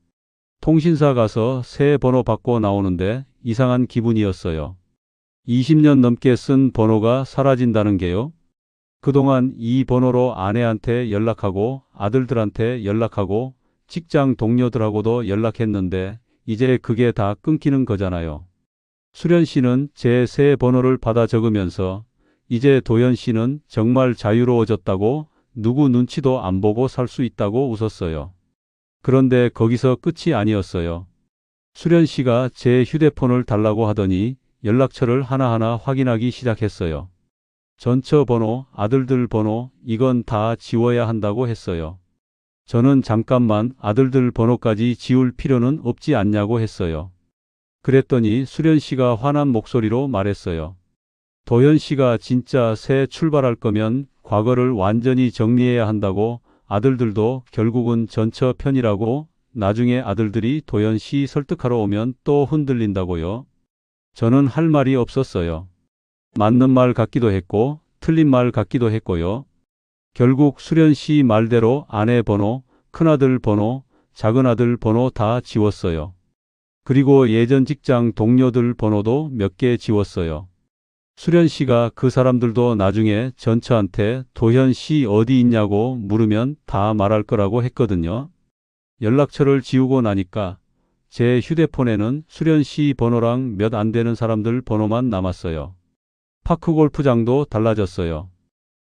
통신사 가서 새 번호 바꿔 나오는데 이상한 기분이었어요. 20년 넘게 쓴 번호가 사라진다는 게요. 그동안 이 번호로 아내한테 연락하고 아들들한테 연락하고 직장 동료들하고도 연락했는데 이제 그게 다 끊기는 거잖아요. 수련 씨는 제 새 번호를 받아 적으면서 이제 도현 씨는 정말 자유로워졌다고, 누구 눈치도 안 보고 살 수 있다고 웃었어요. 그런데 거기서 끝이 아니었어요. 수련 씨가 제 휴대폰을 달라고 하더니 연락처를 하나하나 확인하기 시작했어요. 전처 번호, 아들들 번호, 이건 다 지워야 한다고 했어요. 저는 잠깐만 아들들 번호까지 지울 필요는 없지 않냐고 했어요. 그랬더니 수련 씨가 화난 목소리로 말했어요. 도현 씨가 진짜 새 출발할 거면 과거를 완전히 정리해야 한다고 아들들도 결국은 전처 편이라고 나중에 아들들이 도현 씨 설득하러 오면 또 흔들린다고요. 저는 할 말이 없었어요. 맞는 말 같기도 했고 틀린 말 같기도 했고요. 결국 수련 씨 말대로 아내 번호, 큰아들 번호, 작은아들 번호 다 지웠어요. 그리고 예전 직장 동료들 번호도 몇 개 지웠어요. 수련 씨가 그 사람들도 나중에 전처한테 도현 씨 어디 있냐고 물으면 다 말할 거라고 했거든요. 연락처를 지우고 나니까 제 휴대폰에는 수련 씨 번호랑 몇 안 되는 사람들 번호만 남았어요. 파크 골프장도 달라졌어요.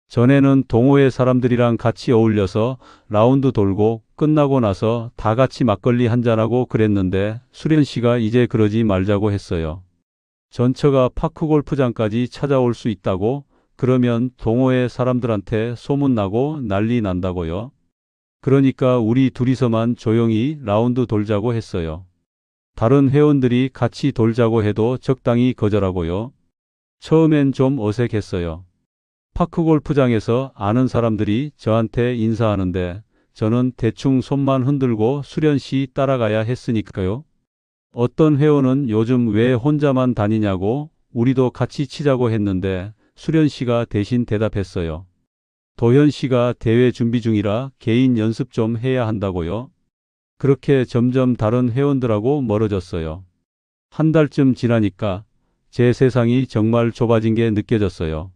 전에는 동호회 사람들이랑 같이 어울려서 라운드 돌고 끝나고 나서 다 같이 막걸리 한잔하고 그랬는데 수련 씨가 이제 그러지 말자고 했어요. 전처가 파크 골프장까지 찾아올 수 있다고 그러면 동호회 사람들한테 소문나고 난리 난다고요. 그러니까 우리 둘이서만 조용히 라운드 돌자고 했어요. 다른 회원들이 같이 돌자고 해도 적당히 거절하고요. 처음엔 좀 어색했어요. 파크 골프장에서 아는 사람들이 저한테 인사하는데 저는 대충 손만 흔들고 수련 씨 따라가야 했으니까요. 어떤 회원은 요즘 왜 혼자만 다니냐고 우리도 같이 치자고 했는데 수련 씨가 대신 대답했어요. 도현 씨가 대회 준비 중이라 개인 연습 좀 해야 한다고요. 그렇게 점점 다른 회원들하고 멀어졌어요. 한 달쯤 지나니까 제 세상이 정말 좁아진 게 느껴졌어요.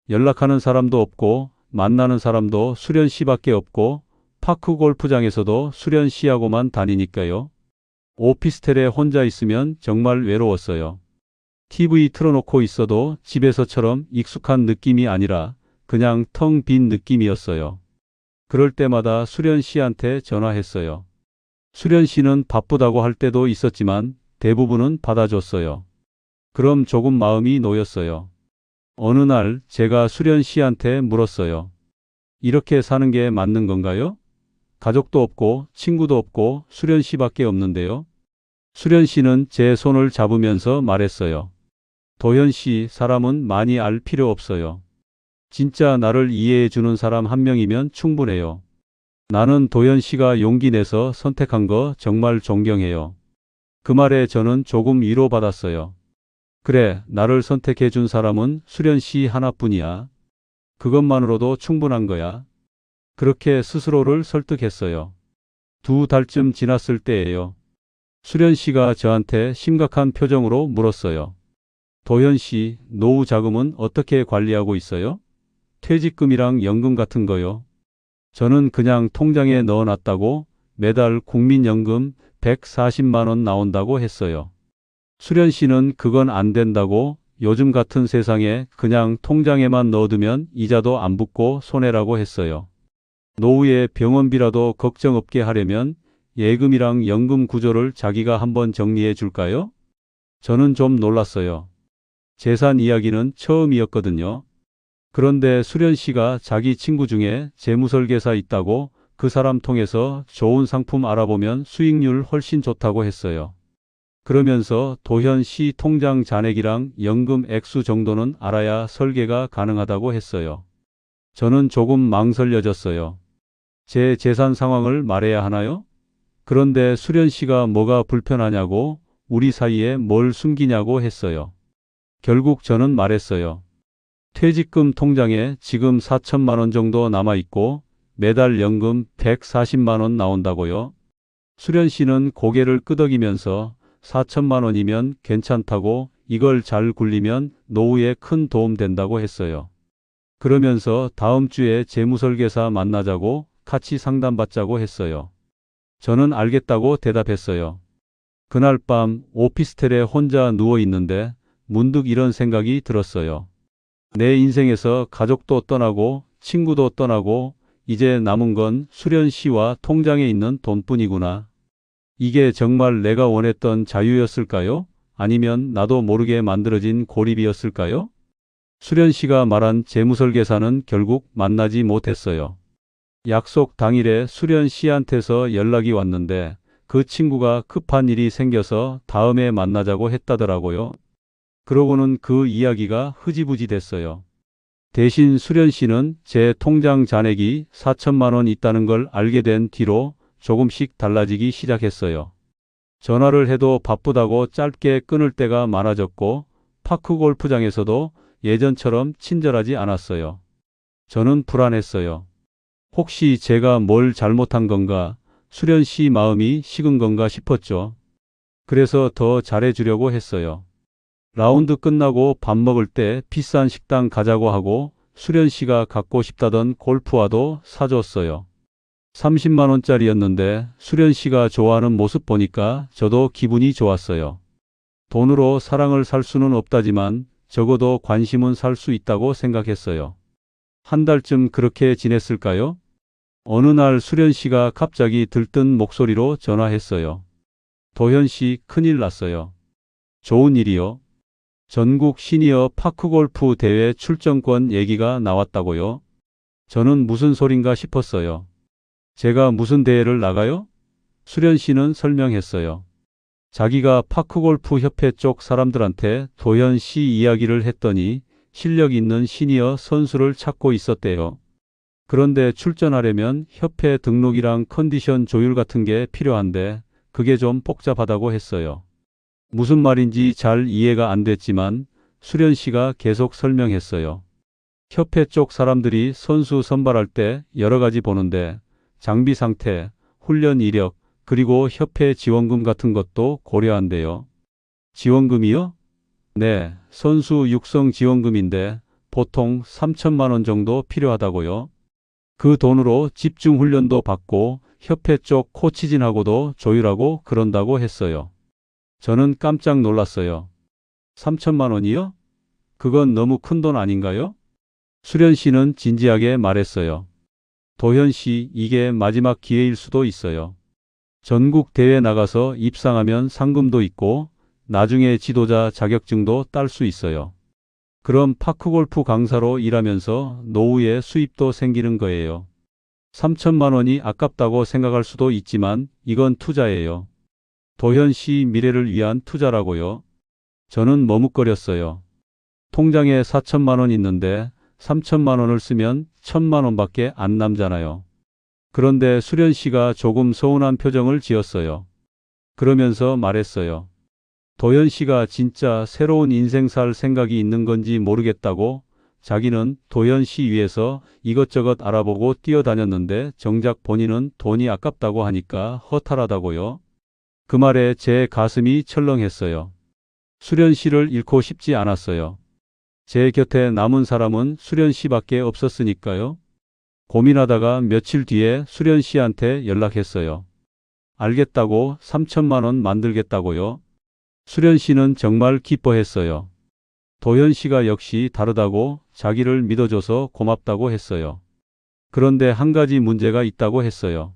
연락하는 사람도 없고 만나는 사람도 수련 씨밖에 없고 파크 골프장에서도 수련 씨하고만 다니니까요. 오피스텔에 혼자 있으면 정말 외로웠어요. TV 틀어놓고 있어도 집에서처럼 익숙한 느낌이 아니라 그냥 텅 빈 느낌이었어요. 그럴 때마다 수련 씨한테 전화했어요. 수련 씨는 바쁘다고 할 때도 있었지만 대부분은 받아줬어요. 그럼 조금 마음이 놓였어요. 어느 날 제가 수련 씨한테 물었어요. 이렇게 사는 게 맞는 건가요? 가족도 없고 친구도 없고 수련 씨밖에 없는데요. 수련 씨는 제 손을 잡으면서 말했어요. 도현 씨, 사람은 많이 알 필요 없어요. 진짜 나를 이해해 주는 사람 한 명이면 충분해요. 나는 도현 씨가 용기 내서 선택한 거 정말 존경해요. 그 말에 저는 조금 위로받았어요. 그래, 나를 선택해 준 사람은 수련 씨 하나뿐이야. 그것만으로도 충분한 거야. 그렇게 스스로를 설득했어요. 2달쯤 지났을 때예요. 수련 씨가 저한테 심각한 표정으로 물었어요. 도현 씨, 노후 자금은 어떻게 관리하고 있어요? 퇴직금이랑 연금 같은 거요. 저는 그냥 통장에 넣어놨다고 매달 국민연금 140만 원 나온다고 했어요. 수련 씨는 그건 안 된다고 요즘 같은 세상에 그냥 통장에만 넣어두면 이자도 안 붙고 손해라고 했어요. 노후에 병원비라도 걱정 없게 하려면 예금이랑 연금 구조를 자기가 한번 정리해 줄까요? 저는 좀 놀랐어요. 재산 이야기는 처음이었거든요. 그런데 수련 씨가 자기 친구 중에 재무설계사 있다고 그 사람 통해서 좋은 상품 알아보면 수익률 훨씬 좋다고 했어요. 그러면서 도현 씨 통장 잔액이랑 연금 액수 정도는 알아야 설계가 가능하다고 했어요. 저는 조금 망설여졌어요. 제 재산 상황을 말해야 하나요? 그런데 수련 씨가 뭐가 불편하냐고 우리 사이에 뭘 숨기냐고 했어요. 결국 저는 말했어요. 퇴직금 통장에 지금 4천만 원 정도 남아있고 매달 연금 140만 원 나온다고요. 수련 씨는 고개를 끄덕이면서 4천만 원이면 괜찮다고 이걸 잘 굴리면 노후에 큰 도움 된다고 했어요. 그러면서 다음 주에 재무설계사 만나자고 같이 상담받자고 했어요. 저는 알겠다고 대답했어요. 그날 밤 오피스텔에 혼자 누워 있는데 문득 이런 생각이 들었어요. 내 인생에서 가족도 떠나고 친구도 떠나고 이제 남은 건 수련 씨와 통장에 있는 돈뿐이구나. 이게 정말 내가 원했던 자유였을까요? 아니면 나도 모르게 만들어진 고립이었을까요? 수련 씨가 말한 재무설계사는 결국 만나지 못했어요. 약속 당일에 수련 씨한테서 연락이 왔는데 그 친구가 급한 일이 생겨서 다음에 만나자고 했다더라고요. 그러고는 그 이야기가 흐지부지 됐어요. 대신 수련 씨는 제 통장 잔액이 4천만 원 있다는 걸 알게 된 뒤로 조금씩 달라지기 시작했어요. 전화를 해도 바쁘다고 짧게 끊을 때가 많아졌고 파크 골프장에서도 예전처럼 친절하지 않았어요. 저는 불안했어요. 혹시 제가 뭘 잘못한 건가, 수련 씨 마음이 식은 건가 싶었죠. 그래서 더 잘해주려고 했어요. 라운드 끝나고 밥 먹을 때 비싼 식당 가자고 하고 수련 씨가 갖고 싶다던 골프화도 사줬어요. 30만 원짜리였는데 수련 씨가 좋아하는 모습 보니까 저도 기분이 좋았어요. 돈으로 사랑을 살 수는 없다지만 적어도 관심은 살 수 있다고 생각했어요. 한 달쯤 그렇게 지냈을까요? 어느 날 수련 씨가 갑자기 들뜬 목소리로 전화했어요. 도현 씨, 큰일 났어요. 좋은 일이요? 전국 시니어 파크골프 대회 출전권 얘기가 나왔다고요? 저는 무슨 소린가 싶었어요. 제가 무슨 대회를 나가요? 수련 씨는 설명했어요. 자기가 파크골프 협회 쪽 사람들한테 도현 씨 이야기를 했더니 실력 있는 시니어 선수를 찾고 있었대요. 그런데 출전하려면 협회 등록이랑 컨디션 조율 같은 게 필요한데 그게 좀 복잡하다고 했어요. 무슨 말인지 잘 이해가 안 됐지만 수련 씨가 계속 설명했어요. 협회 쪽 사람들이 선수 선발할 때 여러 가지 보는데 장비 상태, 훈련 이력, 그리고 협회 지원금 같은 것도 고려한대요. 지원금이요? 네, 선수 육성 지원금인데 보통 3천만 원 정도 필요하다고요. 그 돈으로 집중 훈련도 받고 협회 쪽 코치진하고도 조율하고 그런다고 했어요. 저는 깜짝 놀랐어요. 3천만 원이요? 그건 너무 큰 돈 아닌가요? 수련 씨는 진지하게 말했어요. 도현 씨, 이게 마지막 기회일 수도 있어요. 전국 대회 나가서 입상하면 상금도 있고 나중에 지도자 자격증도 딸 수 있어요. 그럼 파크골프 강사로 일하면서 노후에 수입도 생기는 거예요. 3천만 원이 아깝다고 생각할 수도 있지만 이건 투자예요. 도현 씨 미래를 위한 투자라고요. 저는 머뭇거렸어요. 통장에 4천만 원 있는데 3천만 원을 쓰면 1천만 원밖에 안 남잖아요. 그런데 수련 씨가 조금 서운한 표정을 지었어요. 그러면서 말했어요. 도현 씨가 진짜 새로운 인생 살 생각이 있는 건지 모르겠다고. 자기는 도현 씨 위해서 이것저것 알아보고 뛰어다녔는데 정작 본인은 돈이 아깝다고 하니까 허탈하다고요. 그 말에 제 가슴이 철렁했어요. 수련 씨를 잃고 싶지 않았어요. 제 곁에 남은 사람은 수련 씨밖에 없었으니까요. 고민하다가 며칠 뒤에 수련 씨한테 연락했어요. 알겠다고 3천만 원 만들겠다고요. 수련 씨는 정말 기뻐했어요. 도현 씨가 역시 다르다고 자기를 믿어줘서 고맙다고 했어요. 그런데 한 가지 문제가 있다고 했어요.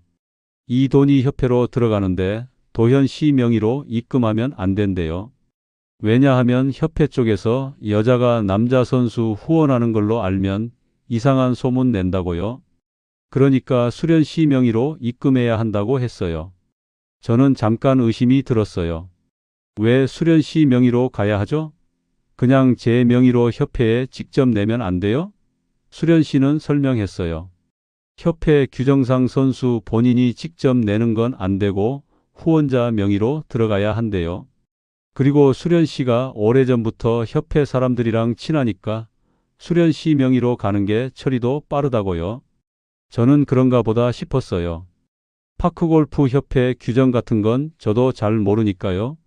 이 돈이 협회로 들어가는데 도현 씨 명의로 입금하면 안 된대요. 왜냐하면 협회 쪽에서 여자가 남자 선수 후원하는 걸로 알면 이상한 소문 낸다고요. 그러니까 수련 씨 명의로 입금해야 한다고 했어요. 저는 잠깐 의심이 들었어요. 왜 수련 씨 명의로 가야 하죠? 그냥 제 명의로 협회에 직접 내면 안 돼요? 수련 씨는 설명했어요. 협회 규정상 선수 본인이 직접 내는 건 안 되고 후원자 명의로 들어가야 한대요. 그리고 수련 씨가 오래전부터 협회 사람들이랑 친하니까 수련 씨 명의로 가는 게 처리도 빠르다고요. 저는 그런가 보다 싶었어요. 파크골프 협회 규정 같은 건 저도 잘 모르니까요.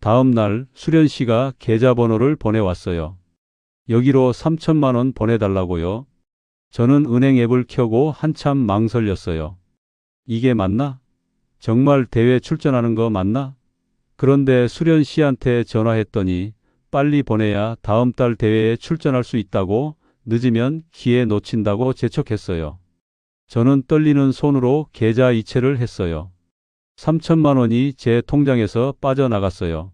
다음 날 수련 씨가 계좌번호를 보내왔어요. 여기로 3천만 원 보내달라고요. 저는 은행 앱을 켜고 한참 망설였어요. 이게 맞나? 정말 대회 출전하는 거 맞나? 그런데 수련 씨한테 전화했더니 빨리 보내야 다음 달 대회에 출전할 수 있다고, 늦으면 기회 놓친다고 재촉했어요. 저는 떨리는 손으로 계좌 이체를 했어요. 3천만 원이 제 통장에서 빠져나갔어요.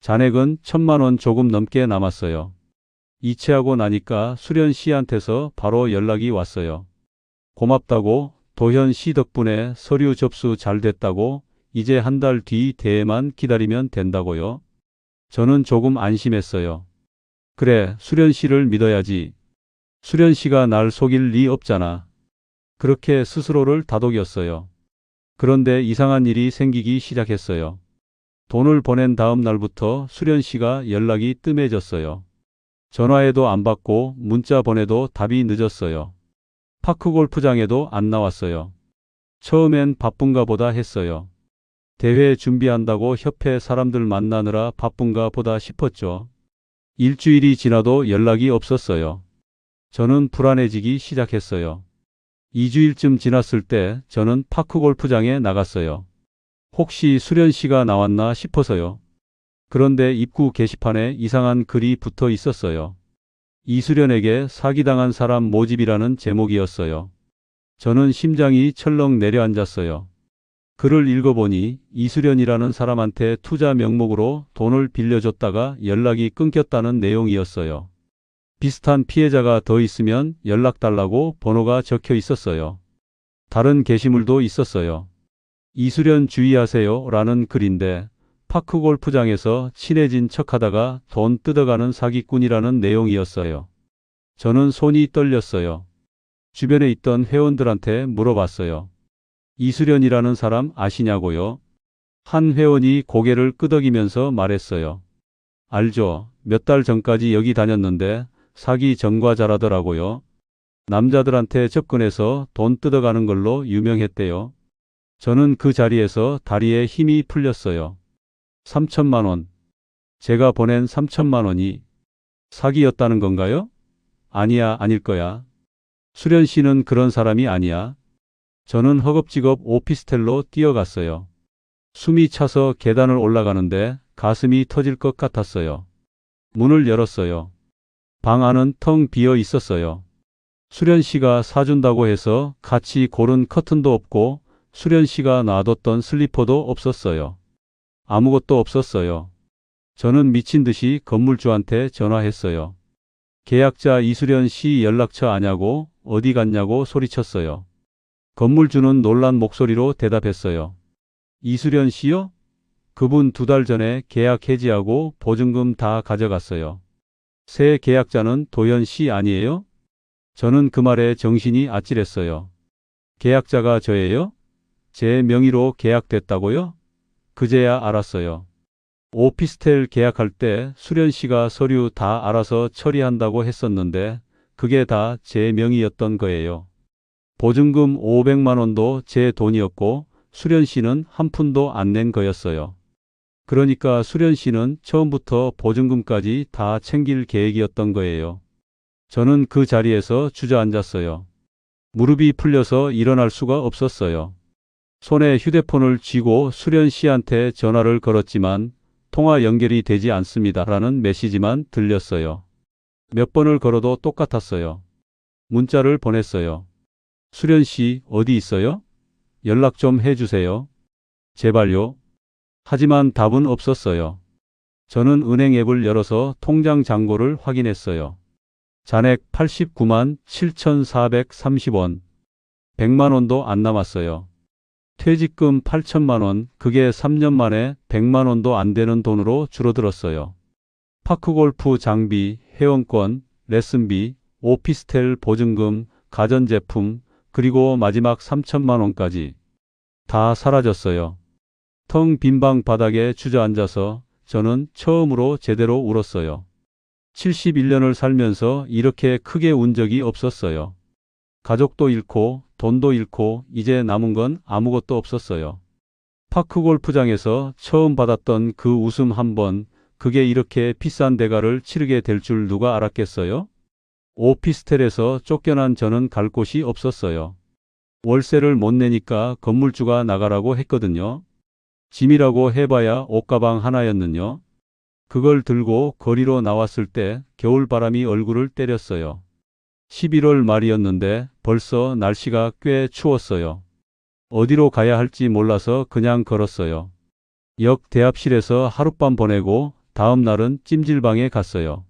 잔액은 1천만 원 조금 넘게 남았어요. 이체하고 나니까 수련 씨한테서 바로 연락이 왔어요. 고맙다고, 도현 씨 덕분에 서류 접수 잘 됐다고, 이제 한 달 뒤 대회만 기다리면 된다고요. 저는 조금 안심했어요. 그래, 수련 씨를 믿어야지. 수련 씨가 날 속일 리 없잖아. 그렇게 스스로를 다독였어요. 그런데 이상한 일이 생기기 시작했어요. 돈을 보낸 다음 날부터 수련 씨가 연락이 뜸해졌어요. 전화해도 안 받고 문자 보내도 답이 늦었어요. 파크 골프장에도 안 나왔어요. 처음엔 바쁜가 보다 했어요. 대회 준비한다고 협회 사람들 만나느라 바쁜가 보다 싶었죠. 일주일이 지나도 연락이 없었어요. 저는 불안해지기 시작했어요. 2주일쯤 지났을 때 저는 파크 골프장에 나갔어요. 혹시 수련 씨가 나왔나 싶어서요. 그런데 입구 게시판에 이상한 글이 붙어 있었어요. 이수련에게 사기당한 사람 모집이라는 제목이었어요. 저는 심장이 철렁 내려앉았어요. 글을 읽어보니 이수련이라는 사람한테 투자 명목으로 돈을 빌려줬다가 연락이 끊겼다는 내용이었어요. 비슷한 피해자가 더 있으면 연락달라고 번호가 적혀 있었어요. 다른 게시물도 있었어요. 이수련 주의하세요 라는 글인데 파크 골프장에서 친해진 척하다가 돈 뜯어가는 사기꾼이라는 내용이었어요. 저는 손이 떨렸어요. 주변에 있던 회원들한테 물어봤어요. 이수련이라는 사람 아시냐고요? 한 회원이 고개를 끄덕이면서 말했어요. 알죠. 몇 달 전까지 여기 다녔는데 사기 전과자라더라고요. 남자들한테 접근해서 돈 뜯어가는 걸로 유명했대요. 저는 그 자리에서 다리에 힘이 풀렸어요. 3천만 원. 제가 보낸 3천만 원이 사기였다는 건가요? 아니야, 아닐 거야. 수련 씨는 그런 사람이 아니야. 저는 허겁지겁 오피스텔로 뛰어갔어요. 숨이 차서 계단을 올라가는데 가슴이 터질 것 같았어요. 문을 열었어요. 방 안은 텅 비어 있었어요. 수련 씨가 사준다고 해서 같이 고른 커튼도 없고 수련 씨가 놔뒀던 슬리퍼도 없었어요. 아무것도 없었어요. 저는 미친 듯이 건물주한테 전화했어요. 계약자 이수련 씨 연락처 아냐고 어디 갔냐고 소리쳤어요. 건물주는 놀란 목소리로 대답했어요. 이수련 씨요? 그분 2달 전에 계약 해지하고 보증금 다 가져갔어요. 새 계약자는 도연 씨 아니에요? 저는 그 말에 정신이 아찔했어요. 계약자가 저예요? 제 명의로 계약됐다고요? 그제야 알았어요. 오피스텔 계약할 때 수련 씨가 서류 다 알아서 처리한다고 했었는데 그게 다 제 명의였던 거예요. 보증금 500만 원도 제 돈이었고 수련 씨는 한 푼도 안 낸 거였어요. 그러니까 수련 씨는 처음부터 보증금까지 다 챙길 계획이었던 거예요. 저는 그 자리에서 주저앉았어요. 무릎이 풀려서 일어날 수가 없었어요. 손에 휴대폰을 쥐고 수련 씨한테 전화를 걸었지만 통화 연결이 되지 않습니다. 라는 메시지만 들렸어요. 몇 번을 걸어도 똑같았어요. 문자를 보냈어요. 수련 씨 어디 있어요? 연락 좀 해주세요. 제발요. 하지만 답은 없었어요. 저는 은행 앱을 열어서 통장 잔고를 확인했어요. 잔액 89만 7,430원. 100만 원도 안 남았어요. 퇴직금 8천만 원, 그게 3년 만에 100만 원도 안 되는 돈으로 줄어들었어요. 파크골프 장비, 회원권, 레슨비, 오피스텔 보증금, 가전제품, 그리고 마지막 3천만 원까지 다 사라졌어요. 텅 빈 방 바닥에 주저앉아서 저는 처음으로 제대로 울었어요. 71년을 살면서 이렇게 크게 운 적이 없었어요. 가족도 잃고 돈도 잃고 이제 남은 건 아무것도 없었어요. 파크 골프장에서 처음 받았던 그 웃음 한 번, 그게 이렇게 비싼 대가를 치르게 될 줄 누가 알았겠어요? 오피스텔에서 쫓겨난 저는 갈 곳이 없었어요. 월세를 못 내니까 건물주가 나가라고 했거든요. 짐이라고 해봐야 옷가방 하나였는요. 그걸 들고 거리로 나왔을 때 겨울바람이 얼굴을 때렸어요. 11월 말이었는데 벌써 날씨가 꽤 추웠어요. 어디로 가야 할지 몰라서 그냥 걸었어요. 역 대합실에서 하룻밤 보내고 다음 날은 찜질방에 갔어요.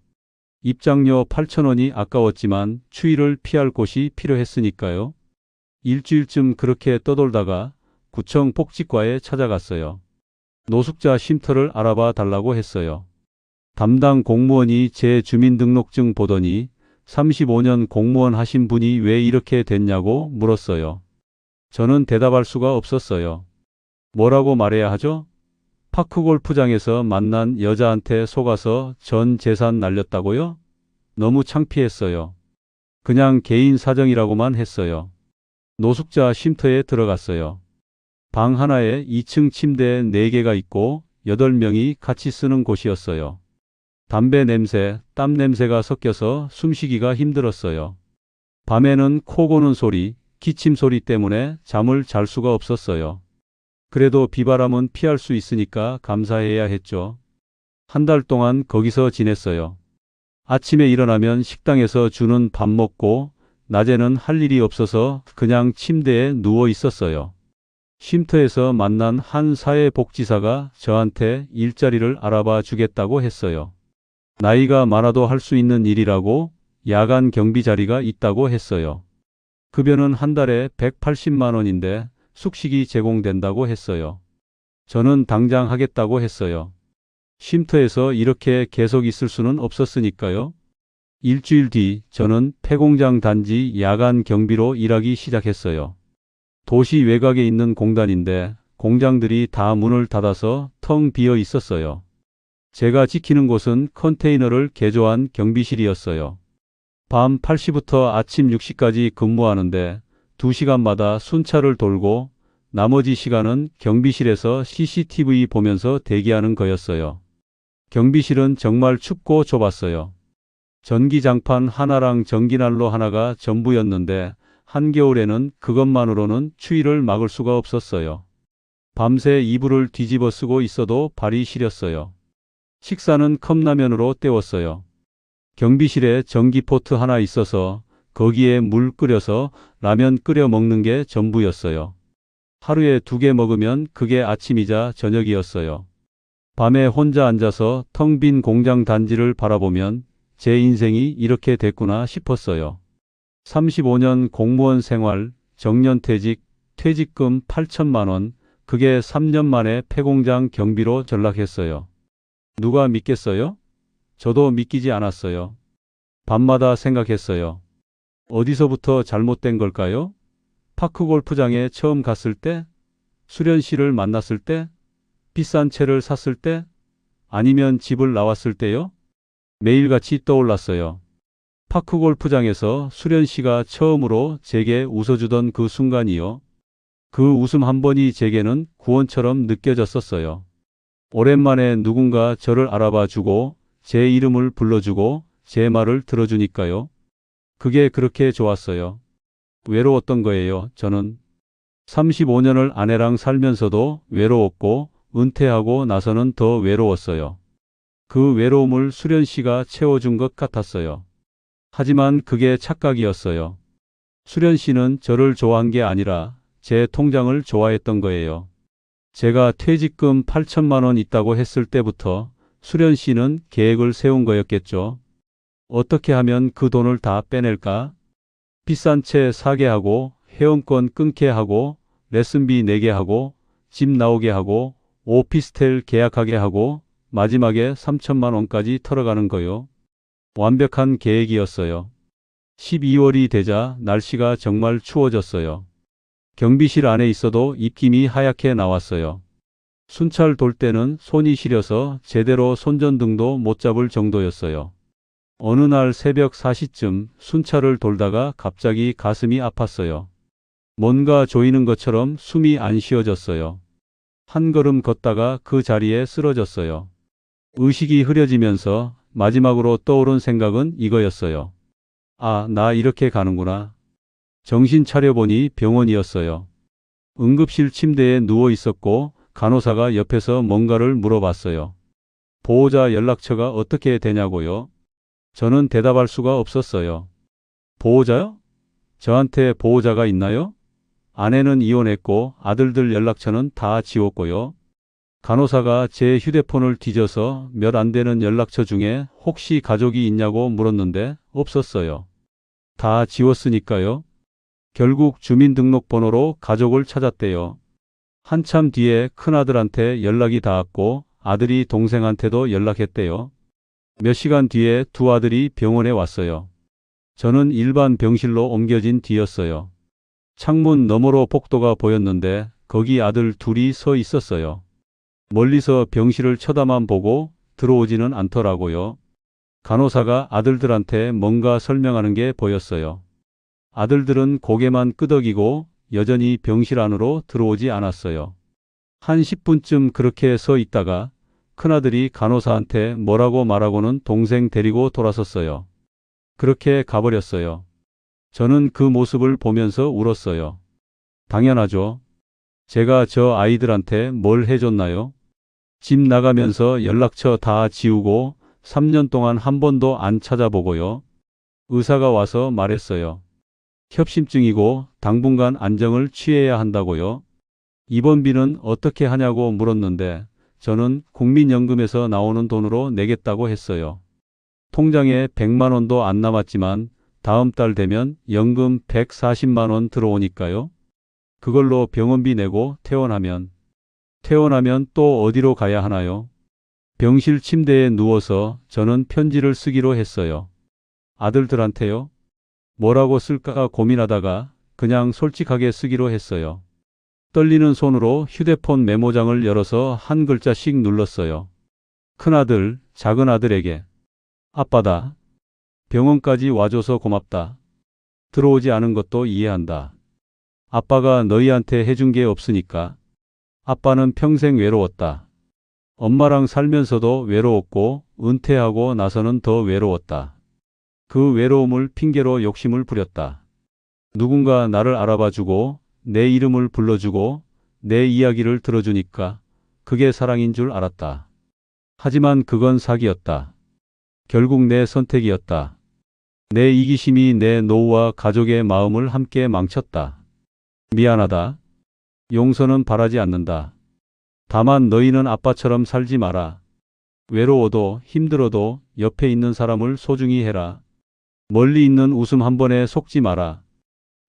입장료 8,000원이 아까웠지만 추위를 피할 곳이 필요했으니까요. 일주일쯤 그렇게 떠돌다가 구청 복지과에 찾아갔어요. 노숙자 쉼터를 알아봐 달라고 했어요. 담당 공무원이 제 주민등록증 보더니 35년 공무원 하신 분이 왜 이렇게 됐냐고 물었어요. 저는 대답할 수가 없었어요. 뭐라고 말해야 하죠? 파크골프장에서 만난 여자한테 속아서 전 재산 날렸다고요? 너무 창피했어요. 그냥 개인 사정이라고만 했어요. 노숙자 쉼터에 들어갔어요. 방 하나에 2층 침대 4개가 있고 8명이 같이 쓰는 곳이었어요. 담배 냄새, 땀 냄새가 섞여서 숨쉬기가 힘들었어요. 밤에는 코 고는 소리, 기침 소리 때문에 잠을 잘 수가 없었어요. 그래도 비바람은 피할 수 있으니까 감사해야 했죠. 한 달 동안 거기서 지냈어요. 아침에 일어나면 식당에서 주는 밥 먹고 낮에는 할 일이 없어서 그냥 침대에 누워 있었어요. 쉼터에서 만난 한 사회복지사가 저한테 일자리를 알아봐 주겠다고 했어요. 나이가 많아도 할 수 있는 일이라고 야간 경비 자리가 있다고 했어요. 급여는 한 달에 180만 원인데 숙식이 제공된다고 했어요. 저는 당장 하겠다고 했어요. 쉼터에서 이렇게 계속 있을 수는 없었으니까요. 일주일 뒤 저는 폐공장 단지 야간 경비로 일하기 시작했어요. 도시 외곽에 있는 공단인데 공장들이 다 문을 닫아서 텅 비어 있었어요. 제가 지키는 곳은 컨테이너를 개조한 경비실이었어요. 밤 8시부터 아침 6시까지 근무하는데 2시간마다 순찰을 돌고 나머지 시간은 경비실에서 CCTV 보면서 대기하는 거였어요. 경비실은 정말 춥고 좁았어요. 전기장판 하나랑 전기난로 하나가 전부였는데 한겨울에는 그것만으로는 추위를 막을 수가 없었어요. 밤새 이불을 뒤집어 쓰고 있어도 발이 시렸어요. 식사는 컵라면으로 때웠어요. 경비실에 전기포트 하나 있어서 거기에 물 끓여서 라면 끓여 먹는 게 전부였어요. 하루에 2개 먹으면 그게 아침이자 저녁이었어요. 밤에 혼자 앉아서 텅 빈 공장 단지를 바라보면 제 인생이 이렇게 됐구나 싶었어요. 35년 공무원 생활, 정년퇴직, 퇴직금 8천만 원, 그게 3년 만에 폐공장 경비로 전락했어요. 누가 믿겠어요? 저도 믿기지 않았어요. 밤마다 생각했어요. 어디서부터 잘못된 걸까요? 파크골프장에 처음 갔을 때? 수련 씨를 만났을 때? 비싼 채를 샀을 때? 아니면 집을 나왔을 때요? 매일같이 떠올랐어요. 파크골프장에서 수련 씨가 처음으로 제게 웃어주던 그 순간이요. 그 웃음 한 번이 제게는 구원처럼 느껴졌었어요. 오랜만에 누군가 저를 알아봐 주고 제 이름을 불러주고 제 말을 들어주니까요. 그게 그렇게 좋았어요. 외로웠던 거예요, 저는. 35년을 아내랑 살면서도 외로웠고 은퇴하고 나서는 더 외로웠어요. 그 외로움을 수련 씨가 채워준 것 같았어요. 하지만 그게 착각이었어요. 수련 씨는 저를 좋아한 게 아니라 제 통장을 좋아했던 거예요. 제가 퇴직금 8천만 원 있다고 했을 때부터 수련 씨는 계획을 세운 거였겠죠. 어떻게 하면 그 돈을 다 빼낼까? 비싼 채 사게 하고 회원권 끊게 하고 레슨비 내게 하고 집 나오게 하고 오피스텔 계약하게 하고 마지막에 3천만 원까지 털어가는 거요. 완벽한 계획이었어요. 12월이 되자 날씨가 정말 추워졌어요. 경비실 안에 있어도 입김이 하얗게 나왔어요. 순찰 돌 때는 손이 시려서 제대로 손전등도 못 잡을 정도였어요. 어느 날 새벽 4시쯤 순찰을 돌다가 갑자기 가슴이 아팠어요. 뭔가 조이는 것처럼 숨이 안 쉬어졌어요. 한 걸음 걷다가 그 자리에 쓰러졌어요. 의식이 흐려지면서 마지막으로 떠오른 생각은 이거였어요. 아, 나 이렇게 가는구나. 정신 차려보니 병원이었어요. 응급실 침대에 누워 있었고 간호사가 옆에서 뭔가를 물어봤어요. 보호자 연락처가 어떻게 되냐고요? 저는 대답할 수가 없었어요. 보호자요? 저한테 보호자가 있나요? 아내는 이혼했고 아들들 연락처는 다 지웠고요. 간호사가 제 휴대폰을 뒤져서 몇 안 되는 연락처 중에 혹시 가족이 있냐고 물었는데 없었어요. 다 지웠으니까요. 결국 주민등록번호로 가족을 찾았대요. 한참 뒤에 큰아들한테 연락이 닿았고 아들이 동생한테도 연락했대요. 몇 시간 뒤에 두 아들이 병원에 왔어요. 저는 일반 병실로 옮겨진 뒤였어요. 창문 너머로 복도가 보였는데 거기 아들 둘이 서 있었어요. 멀리서 병실을 쳐다만 보고 들어오지는 않더라고요. 간호사가 아들들한테 뭔가 설명하는 게 보였어요. 아들들은 고개만 끄덕이고 여전히 병실 안으로 들어오지 않았어요. 한 10분쯤 그렇게 서 있다가 큰아들이 간호사한테 뭐라고 말하고는 동생 데리고 돌아섰어요. 그렇게 가버렸어요. 저는 그 모습을 보면서 울었어요. 당연하죠. 제가 저 아이들한테 뭘 해줬나요? 집 나가면서 연락처 다 지우고 3년 동안 한 번도 안 찾아보고요. 의사가 와서 말했어요. 협심증이고 당분간 안정을 취해야 한다고요. 입원비는 어떻게 하냐고 물었는데 저는 국민연금에서 나오는 돈으로 내겠다고 했어요. 통장에 100만 원도 안 남았지만 다음 달 되면 연금 140만 원 들어오니까요. 그걸로 병원비 내고 퇴원하면 또 어디로 가야 하나요? 병실 침대에 누워서 저는 편지를 쓰기로 했어요. 아들들한테요? 뭐라고 쓸까 고민하다가 그냥 솔직하게 쓰기로 했어요. 떨리는 손으로 휴대폰 메모장을 열어서 한 글자씩 눌렀어요. 큰아들, 작은아들에게. 아빠다. 병원까지 와줘서 고맙다. 들어오지 않은 것도 이해한다. 아빠가 너희한테 해준 게 없으니까. 아빠는 평생 외로웠다. 엄마랑 살면서도 외로웠고 은퇴하고 나서는 더 외로웠다. 그 외로움을 핑계로 욕심을 부렸다. 누군가 나를 알아봐주고 내 이름을 불러주고 내 이야기를 들어주니까 그게 사랑인 줄 알았다. 하지만 그건 사기였다. 결국 내 선택이었다. 내 이기심이 내 노후와 가족의 마음을 함께 망쳤다. 미안하다. 용서는 바라지 않는다. 다만 너희는 아빠처럼 살지 마라. 외로워도 힘들어도 옆에 있는 사람을 소중히 해라. 멀리 있는 웃음 한 번에 속지 마라.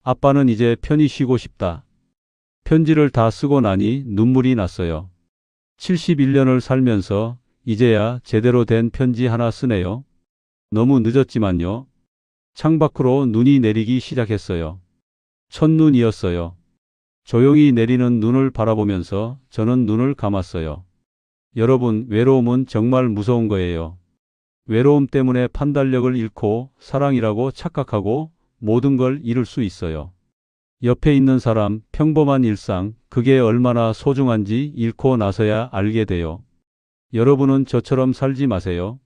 아빠는 이제 편히 쉬고 싶다. 편지를 다 쓰고 나니 눈물이 났어요. 71년을 살면서 이제야 제대로 된 편지 하나 쓰네요. 너무 늦었지만요. 창밖으로 눈이 내리기 시작했어요. 첫눈이었어요. 조용히 내리는 눈을 바라보면서 저는 눈을 감았어요. 여러분, 외로움은 정말 무서운 거예요. 외로움 때문에 판단력을 잃고 사랑이라고 착각하고 모든 걸 잃을 수 있어요. 옆에 있는 사람, 평범한 일상, 그게 얼마나 소중한지 잃고 나서야 알게 돼요. 여러분은 저처럼 살지 마세요.